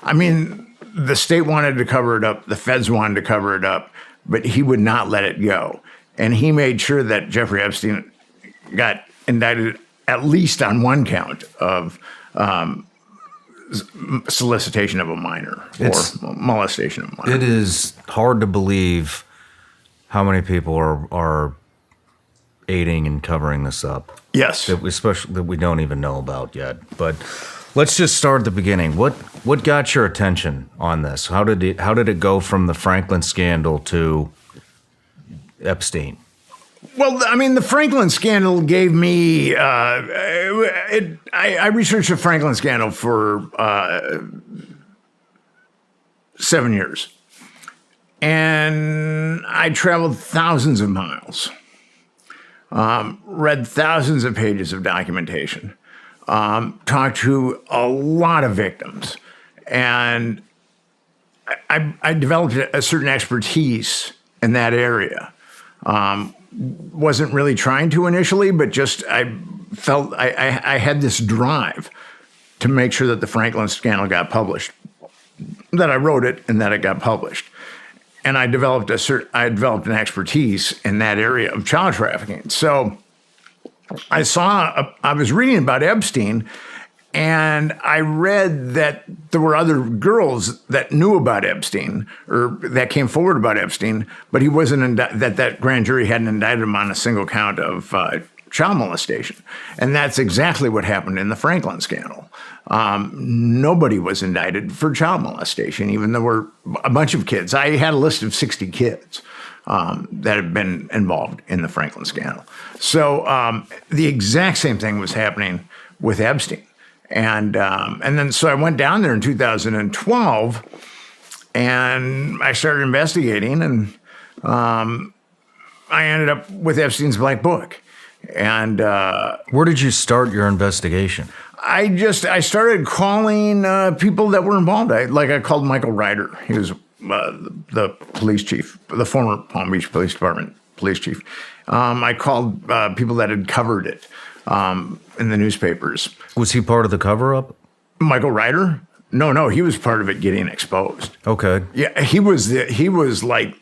I mean, the state wanted to cover it up, the feds wanted to cover it up, but he would not let it go. and he made sure that Jeffrey Epstein got indicted at least on one count of solicitation of a minor or molestation of a minor. It is hard to believe how many people are aiding and covering this up. Yes. Especially that we don't even know about yet. But let's just start at the beginning. What got your attention on this? How did it go from the Franklin scandal to Epstein? Well, I mean, the Franklin scandal gave me. I researched the Franklin scandal for 7 years, and I traveled thousands of miles, read thousands of pages of documentation, talked to a lot of victims, and I developed a certain expertise in that area. Wasn't really trying to initially, but just I felt I had this drive to make sure that the Franklin scandal got published, that I wrote it and that it got published. And I developed an expertise in that area of child trafficking. So I was reading about Epstein, and I read that there were other girls that knew about Epstein or that came forward about Epstein, but he wasn't that grand jury hadn't indicted him on a single count of child molestation. And that's exactly what happened in the Franklin scandal. Nobody was indicted for child molestation, even though there were a bunch of kids. I had a list of 60 kids that had been involved in the Franklin scandal. So the exact same thing was happening with Epstein. And then so I went down there in 2012, and I started investigating, and I ended up with Epstein's Black Book. And where did you start your investigation? I started calling people that were involved. I called Michael Ryder. He was the police chief, the former Palm Beach Police Department police chief. I called people that had covered it in the newspapers. Was he part of the cover-up? Michael Ryder? No, he was part of it getting exposed. Okay. Yeah, he was like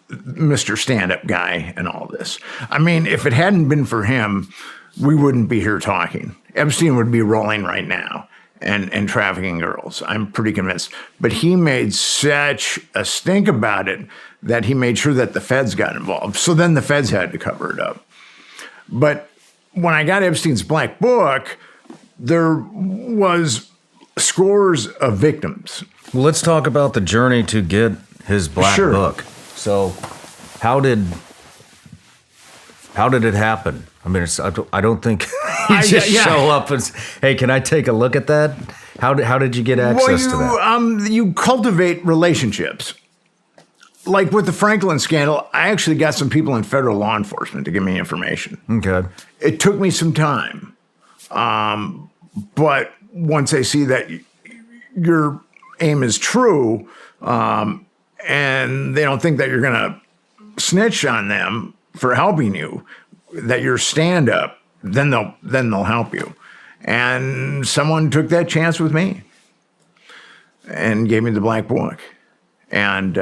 Mr. Stand-Up guy and all this. I mean, if it hadn't been for him, we wouldn't be here talking. Epstein would be rolling right now and trafficking girls. I'm pretty convinced. But he made such a stink about it that he made sure that the feds got involved. So then the feds had to cover it up. But when I got Epstein's Black Book, there was scores of victims. Well, let's talk about the journey to get his Black Book. So how did it happen? I mean, I don't think you just show up and say, hey, can I take a look at that? How did you get access to that? You cultivate relationships. Like with the Franklin scandal, I actually got some people in federal law enforcement to give me information. Okay. It took me some time. But once they see that your aim is true, and they don't think that you're going to snitch on them for helping you, that you're stand-up, then they'll help you. And someone took that chance with me and gave me the Black Book. And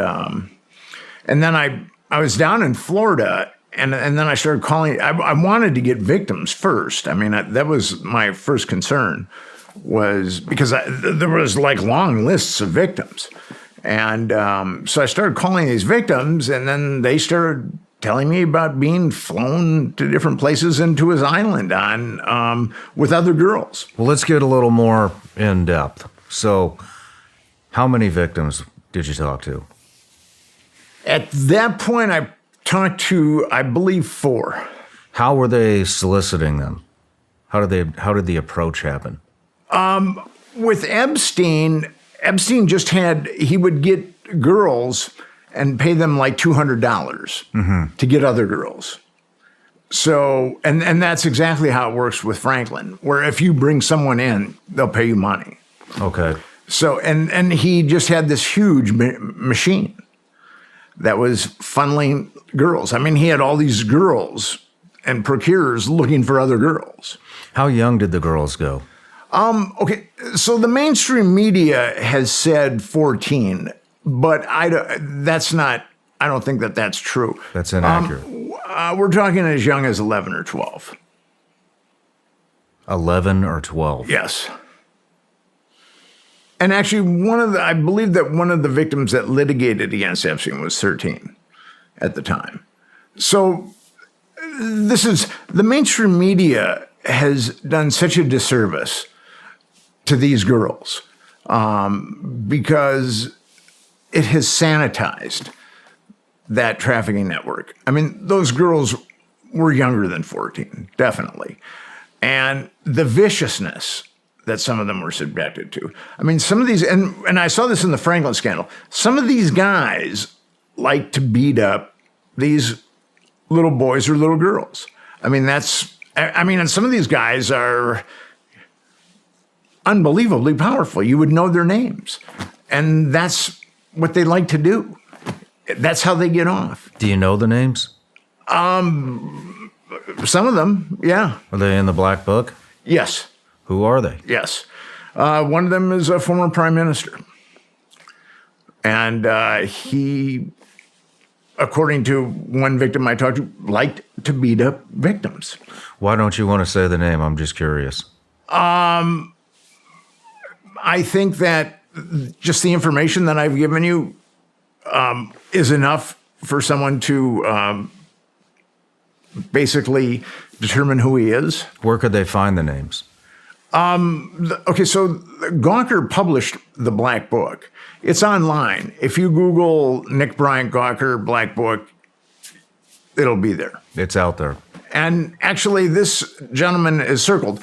then I was down in Florida, and then I started calling. I wanted to get victims first. I mean, that was my first concern, was because there was like long lists of victims. And so I started calling these victims, and then they started telling me about being flown to different places into his island with other girls. Well, let's get a little more in depth. So how many victims did you talk to? At that point, I talked to, I believe, 4. How were they soliciting them? How did the approach happen? With Epstein just he would get girls and pay them like $200 to get other girls. So, and that's exactly how it works with Franklin, where if you bring someone in, they'll pay you money. Okay. So, and he just had this huge machine that was funneling girls. I mean, he had all these girls and procurers looking for other girls. How young did the girls go? Okay, so the mainstream media has said 14, but I don't think that that's true. That's inaccurate. We're talking as young as 11 or 12. 11 or 12. Yes. And actually, I believe that one of the victims that litigated against Epstein was 13 at the time. So the mainstream media has done such a disservice to these girls because it has sanitized that trafficking network. I mean, those girls were younger than 14, definitely. And the viciousness that some of them were subjected to. I mean, some of these, and I saw this in the Franklin scandal, some of these guys like to beat up these little boys or little girls. I mean, and some of these guys are unbelievably powerful. You would know their names. And that's what they like to do. That's how they get off. Do you know the names? Some of them, yeah. Are they in the black book? Yes. Who are they? Yes. One of them is a former prime minister. And he, according to one victim I talked to, liked to beat up victims. Why don't you want to say the name? I'm just curious. I think that just the information that I've given you is enough for someone to basically determine who he is. Where could they find the names? Okay, so Gawker published the Black Book. It's online. If you Google Nick Bryant Gawker Black Book, it'll be there. It's out there. And actually, this gentleman is circled.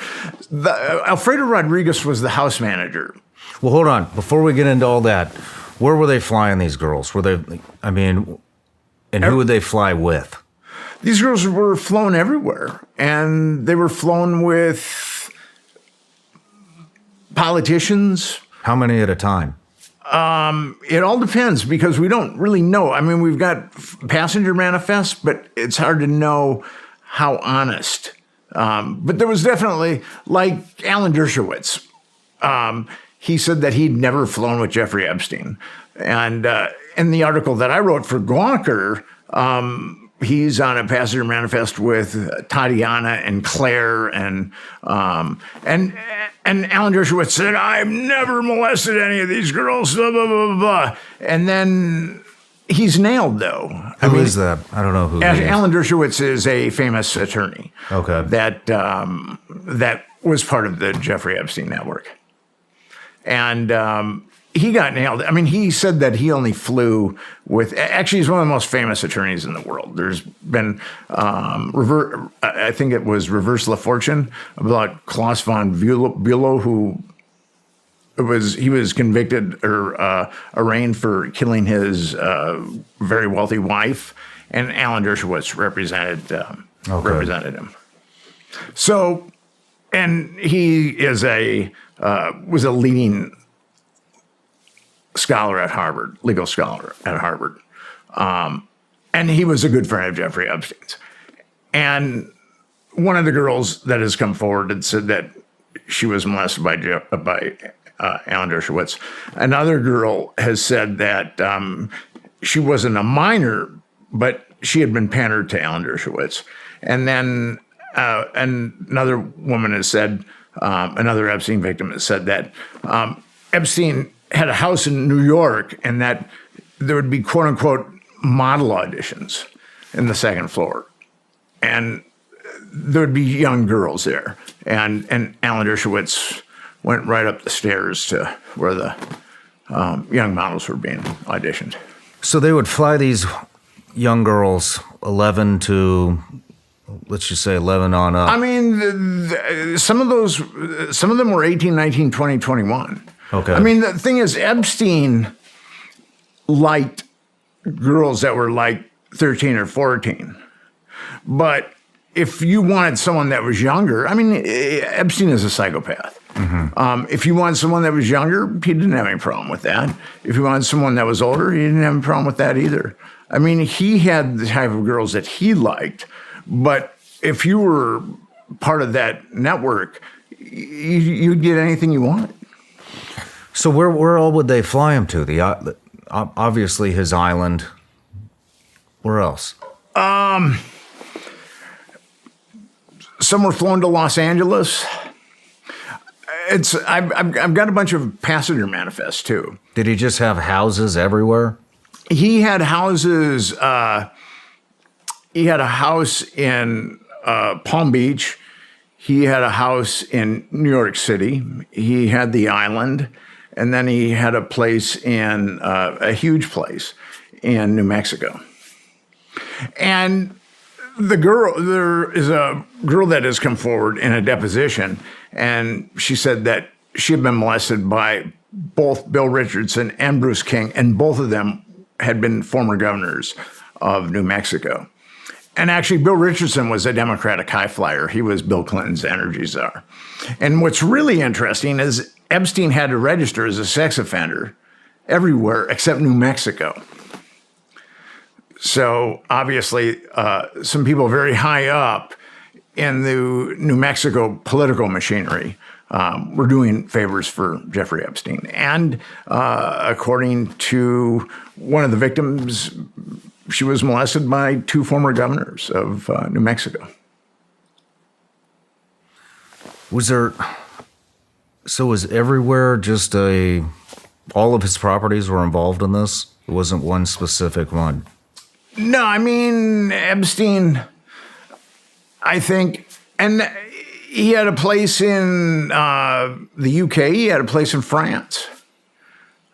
Alfredo Rodriguez was the house manager. Well, hold on. Before we get into all that, where were they flying these girls? And who would they fly with? These girls were flown everywhere, and they were flown with politicians. How many at a time? It all depends because we don't really know. I mean, we've got passenger manifests, but it's hard to know how honest. But there was definitely, like Alan Dershowitz, he said that he'd never flown with Jeffrey Epstein. And in the article that I wrote for Gawker, he's on a passenger manifest with Tatiana and Claire and Alan Dershowitz said, "I've never molested any of these girls." Blah, blah, blah, blah. And then he's nailed, though. Who is that? I don't know who he is. Alan Dershowitz is a famous attorney. Okay. That was part of the Jeffrey Epstein network, and he got nailed. I mean, he said that he only flew with. Actually, he's one of the most famous attorneys in the world. There's been, I think it was Reverse La Fortune about Klaus von Bülow, who he was convicted or arraigned for killing his very wealthy wife, and Alan Dershowitz represented him. So, and he is was a leading scholar at Harvard, legal scholar at Harvard. And he was a good friend of Jeffrey Epstein's. And one of the girls that has come forward and said that she was molested by Alan Dershowitz. Another girl has said that she wasn't a minor, but she had been pandered to Alan Dershowitz. And then another woman has said, another Epstein victim has said that Epstein had a house in New York and that there would be quote unquote model auditions in the second floor. And there would be young girls there. And Alan Dershowitz went right up the stairs to where the young models were being auditioned. So they would fly these young girls, 11 to, let's just say 11 on up. I mean, some of them were 18, 19, 20, 21. Okay. I mean, the thing is, Epstein liked girls that were like 13 or 14. But if you wanted someone that was younger, I mean, Epstein is a psychopath. Mm-hmm. If you wanted someone that was younger, he didn't have any problem with that. If you wanted someone that was older, he didn't have a problem with that either. I mean, he had the type of girls that he liked. But if you were part of that network, you'd get anything you wanted. So where all would they fly him to? Obviously his island. Where else? Some were flown to Los Angeles. I've got a bunch of passenger manifests too. Did he just have houses everywhere? He had houses. He had a house in Palm Beach. He had a house in New York City. He had the island, and then he had a place in a huge place in New Mexico. And there is a girl that has come forward in a deposition, and she said that she had been molested by both Bill Richardson and Bruce King, and both of them had been former governors of New Mexico. And actually, Bill Richardson was a Democratic high flyer. He was Bill Clinton's energy czar. And what's really interesting is Epstein had to register as a sex offender everywhere except New Mexico. So obviously, some people very high up in the New Mexico political machinery were doing favors for Jeffrey Epstein. And according to one of the victims, she was molested by two former governors of New Mexico. Was everywhere just all of his properties were involved in this? It wasn't one specific one? No, I mean, Epstein, I think, and he had a place in the UK, he had a place in France.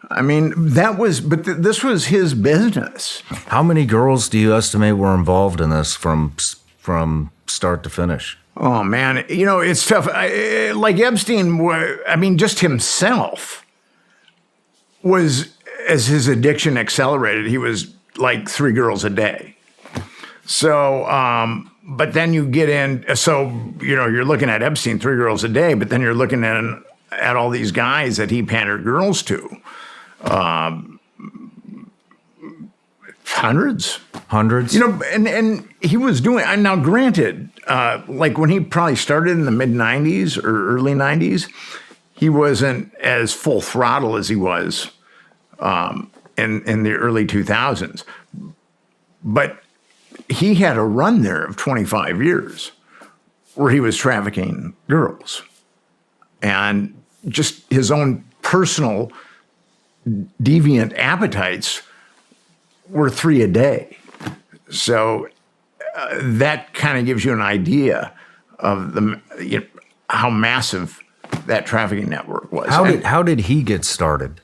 I mean, this was his business. How many girls do you estimate were involved in this from start to finish? Oh, man, it's tough. Like Epstein, just himself was, as his addiction accelerated, he was like 3 girls a day. So, but then you get in, you're looking at Epstein, 3 girls a day, but then you're looking at all these guys that he pandered girls to. Hundreds. And he was doing, now granted, like when he probably started in the mid 90s or early 90s, he wasn't as full throttle as he was, in the early 2000s. But he had a run there of 25 years where he was trafficking girls, and just his own personal deviant appetites were 3 a day. So that kind of gives you an idea of how massive that trafficking network was. How did he get started?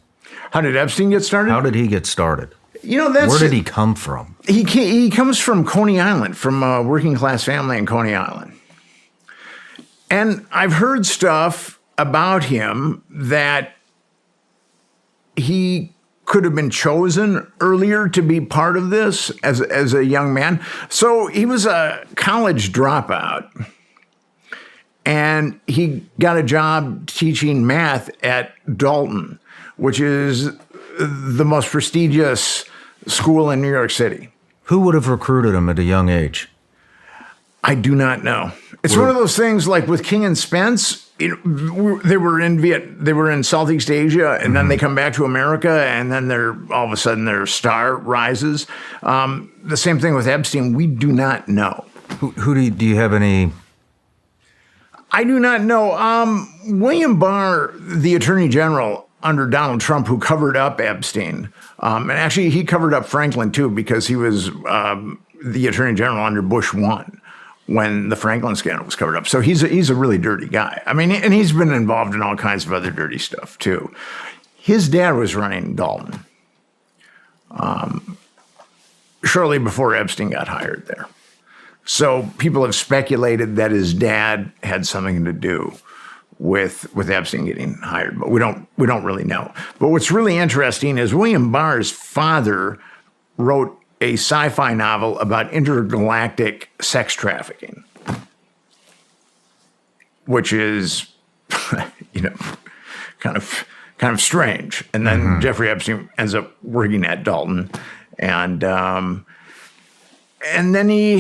How did Epstein get started? How did he get started? Where did he come from? He comes from Coney Island, from a working class family in Coney Island. And I've heard stuff about him that he could have been chosen earlier to be part of this as a young man. So he was a college dropout, and he got a job teaching math at Dalton, which is the most prestigious school in New York City. Who would have recruited him at a young age? I do not know. It's one of those things like with King and Spence. They were in Southeast Asia, and then they come back to America, and then all of a sudden their star rises. The same thing with Epstein. We do not know. Who do you have any? I do not know. William Barr, the Attorney General under Donald Trump, who covered up Epstein, and actually he covered up Franklin too, because he was the Attorney General under Bush 1. When the Franklin scandal was covered up. So he's a really dirty guy. I mean, and he's been involved in all kinds of other dirty stuff too. His dad was running Dalton shortly before Epstein got hired there. So people have speculated that his dad had something to do with Epstein getting hired, but we don't really know. But what's really interesting is William Barr's father wrote a sci-fi novel about intergalactic sex trafficking, which is, kind of strange. And then Jeffrey Epstein ends up working at Dalton, and then he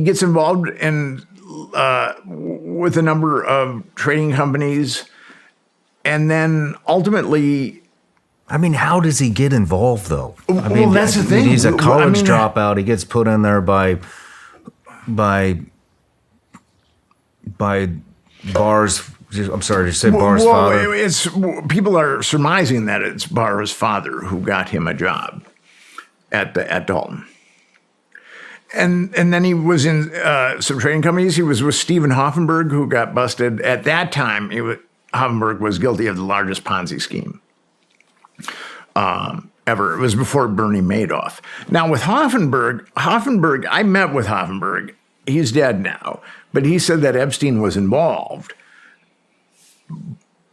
gets involved with a number of trading companies, and then ultimately. I mean, how does he get involved, though? Well, that's the thing. He's a college dropout. He gets put in there by by Barr's. I'm sorry, did you say Barr's father? It's people are surmising that it's Barr's father who got him a job at Dalton. And then he was in some trading companies. He was with Stephen Hoffenberg, who got busted. At that time, Hoffenberg was guilty of the largest Ponzi scheme ever. It was before Bernie Madoff. Now, with Hoffenberg, I met with Hoffenberg. He's dead now. But he said that Epstein was involved.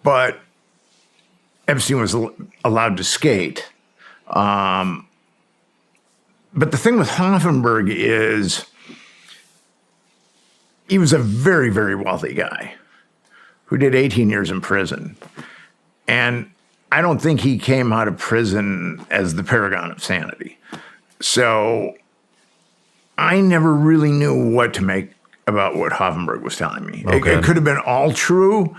But Epstein was allowed to skate. But the thing with Hoffenberg is he was a very, very wealthy guy who did 18 years in prison. And I don't think he came out of prison as the paragon of sanity. So I never really knew what to make about what Hoffenberg was telling me. Okay. It could have been all true,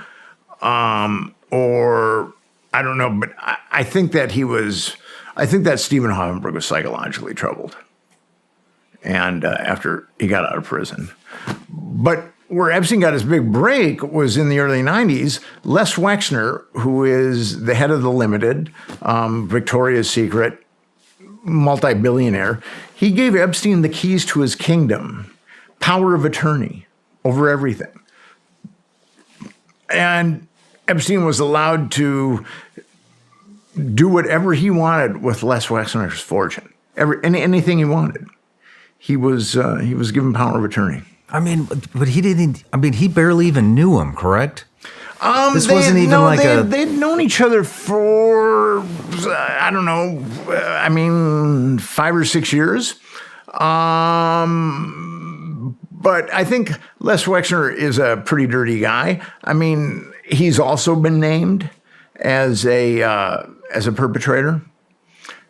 or I don't know, but I think that Stephen Hoffenberg was psychologically troubled. And after he got out of prison. But where Epstein got his big break was in the early 90s. Les Wexner, who is the head of The Limited, Victoria's Secret, multi-billionaire, he gave Epstein the keys to his kingdom, power of attorney over everything. And Epstein was allowed to do whatever he wanted with Les Wexner's fortune, anything he wanted. He was given power of attorney. I mean, but he didn't. I mean, he barely even knew him, correct? They'd known each other for, I don't know, 5 or 6 years. But I think Les Wexner is a pretty dirty guy. I mean, he's also been named as a perpetrator.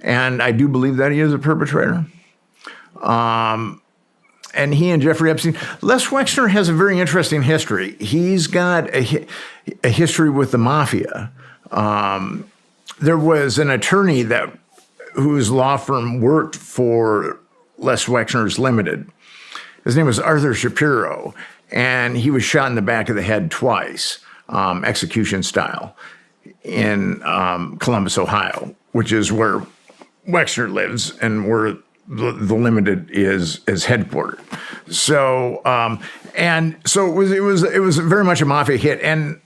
And I do believe that he is a perpetrator. And he and Jeffrey Epstein, Les Wexner has a very interesting history. He's got a history with the mafia. There was an attorney whose law firm worked for Les Wexner's Limited. His name was Arthur Shapiro, and he was shot in the back of the head twice, execution style, in Columbus, Ohio, which is where Wexner lives and where the Limited is headquartered. So it was very much a mafia hit, and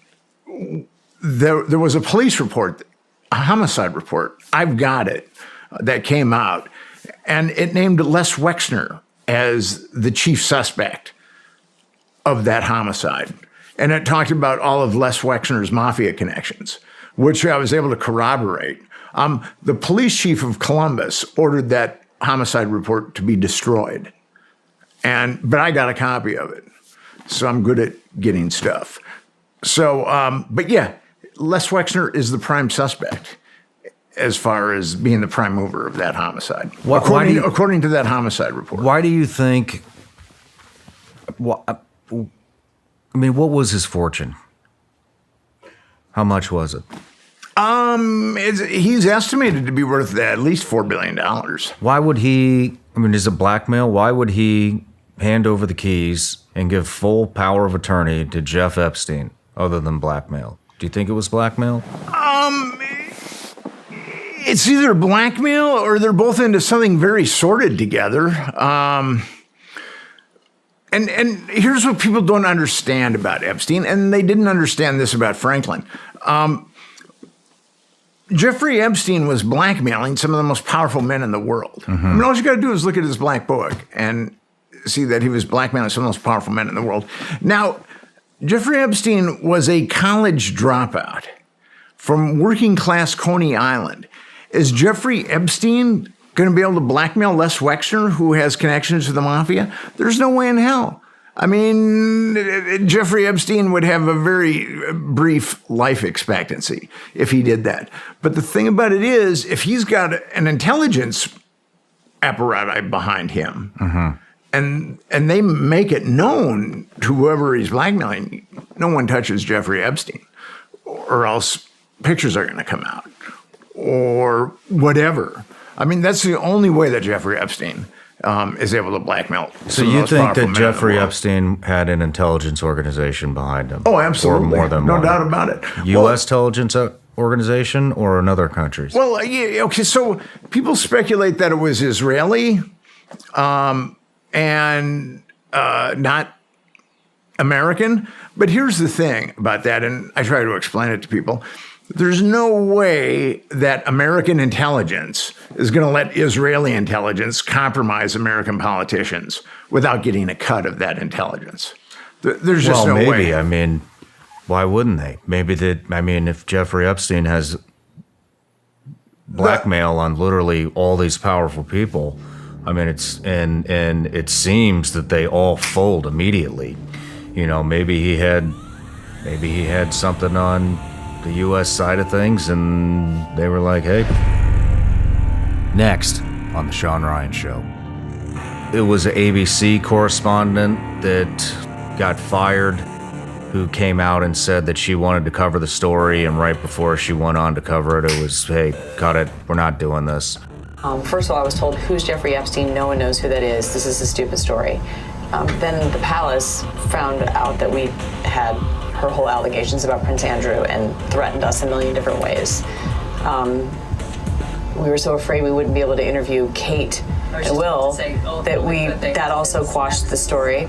there was a police report, a homicide report. I've got it, that came out, and it named Les Wexner as the chief suspect of that homicide, and it talked about all of Les Wexner's mafia connections, which I was able to corroborate. The police chief of Columbus ordered that homicide report to be destroyed. But I got a copy of it. So I'm good at getting stuff. So, but yeah, Les Wexner is the prime suspect as far as being the prime mover of that homicide. According to that homicide report. Why do you think, what was his fortune? How much was it? He's estimated to be worth at least $4 billion. Why would he, is it blackmail? Why would he hand over the keys and give full power of attorney to Jeff Epstein other than blackmail? Do you think it was blackmail? It's either blackmail or they're both into something very sordid together. And here's what people don't understand about Epstein, and they didn't understand this about Franklin. Jeffrey Epstein was blackmailing some of the most powerful men in the world. Mm-hmm. All you got to do is look at his black book and see that he was blackmailing some of the most powerful men in the world. Now, Jeffrey Epstein was a college dropout from working class Coney Island. Is Jeffrey Epstein going to be able to blackmail Les Wexner, who has connections to the mafia? There's no way in hell. Jeffrey Epstein would have a very brief life expectancy if he did that. But the thing about it is, if he's got an intelligence apparatus behind him, mm-hmm. and they make it known to whoever he's blackmailing, no one touches Jeffrey Epstein, or else pictures are going to come out, or whatever. That's the only way that Jeffrey Epstein is able to blackmail. So you think that Jeffrey Epstein had an intelligence organization behind him? Oh, absolutely. Or more than no one? doubt about it. U.S. intelligence organization or another country's? Well, yeah, okay, so people speculate that it was Israeli and not American. But here's the thing about that, and I try to explain it to people. There's no way that American intelligence is going to let Israeli intelligence compromise American politicians without getting a cut of that intelligence. There's just no way. Well, maybe. I mean, why wouldn't they? Maybe if Jeffrey Epstein has blackmail on literally all these powerful people, I mean, and it seems that they all fold immediately. You know, maybe he had something on the U.S. side of things, and they were like, hey. Next on the Shawn Ryan Show. It was an ABC correspondent that got fired who came out and said that she wanted to cover the story, and right before she went on to cover it, it was, hey, cut it, we're not doing this. First of all, I was told, who's Jeffrey Epstein? No one knows who that is. This is a stupid story. Then the palace found out that we had her whole allegations about Prince Andrew and threatened us a million different ways. We were so afraid we wouldn't be able to interview Kate and Will that also quashed the story.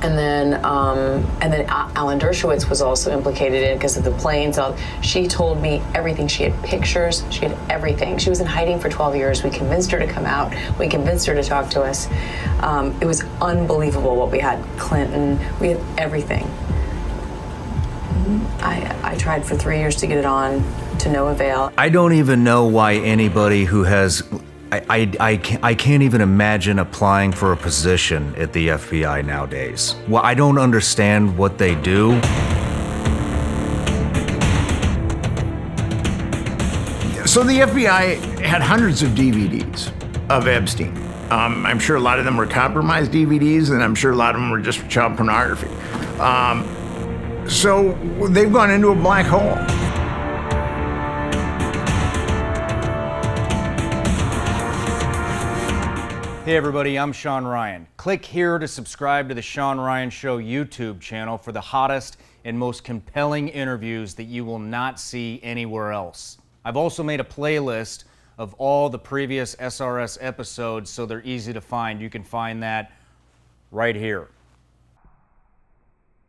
And then Alan Dershowitz was also implicated in it because of the planes. She told me everything. She had pictures. She had everything. She was in hiding for 12 years. We convinced her to come out. We convinced her to talk to us. It was unbelievable what we had. Clinton. We had everything. I tried for 3 years to get it on, to no avail. I don't even know why anybody who has... I can't even imagine applying for a position at the FBI nowadays. Well, I don't understand what they do. So the FBI had hundreds of DVDs of Epstein. I'm sure a lot of them were compromised DVDs, and I'm sure a lot of them were just child pornography. So they've gone into a black hole. Hey everybody, I'm Shawn Ryan. Click here to subscribe to the Shawn Ryan Show YouTube channel for the hottest and most compelling interviews that you will not see anywhere else. I've also made a playlist of all the previous SRS episodes so they're easy to find. You can find that right here.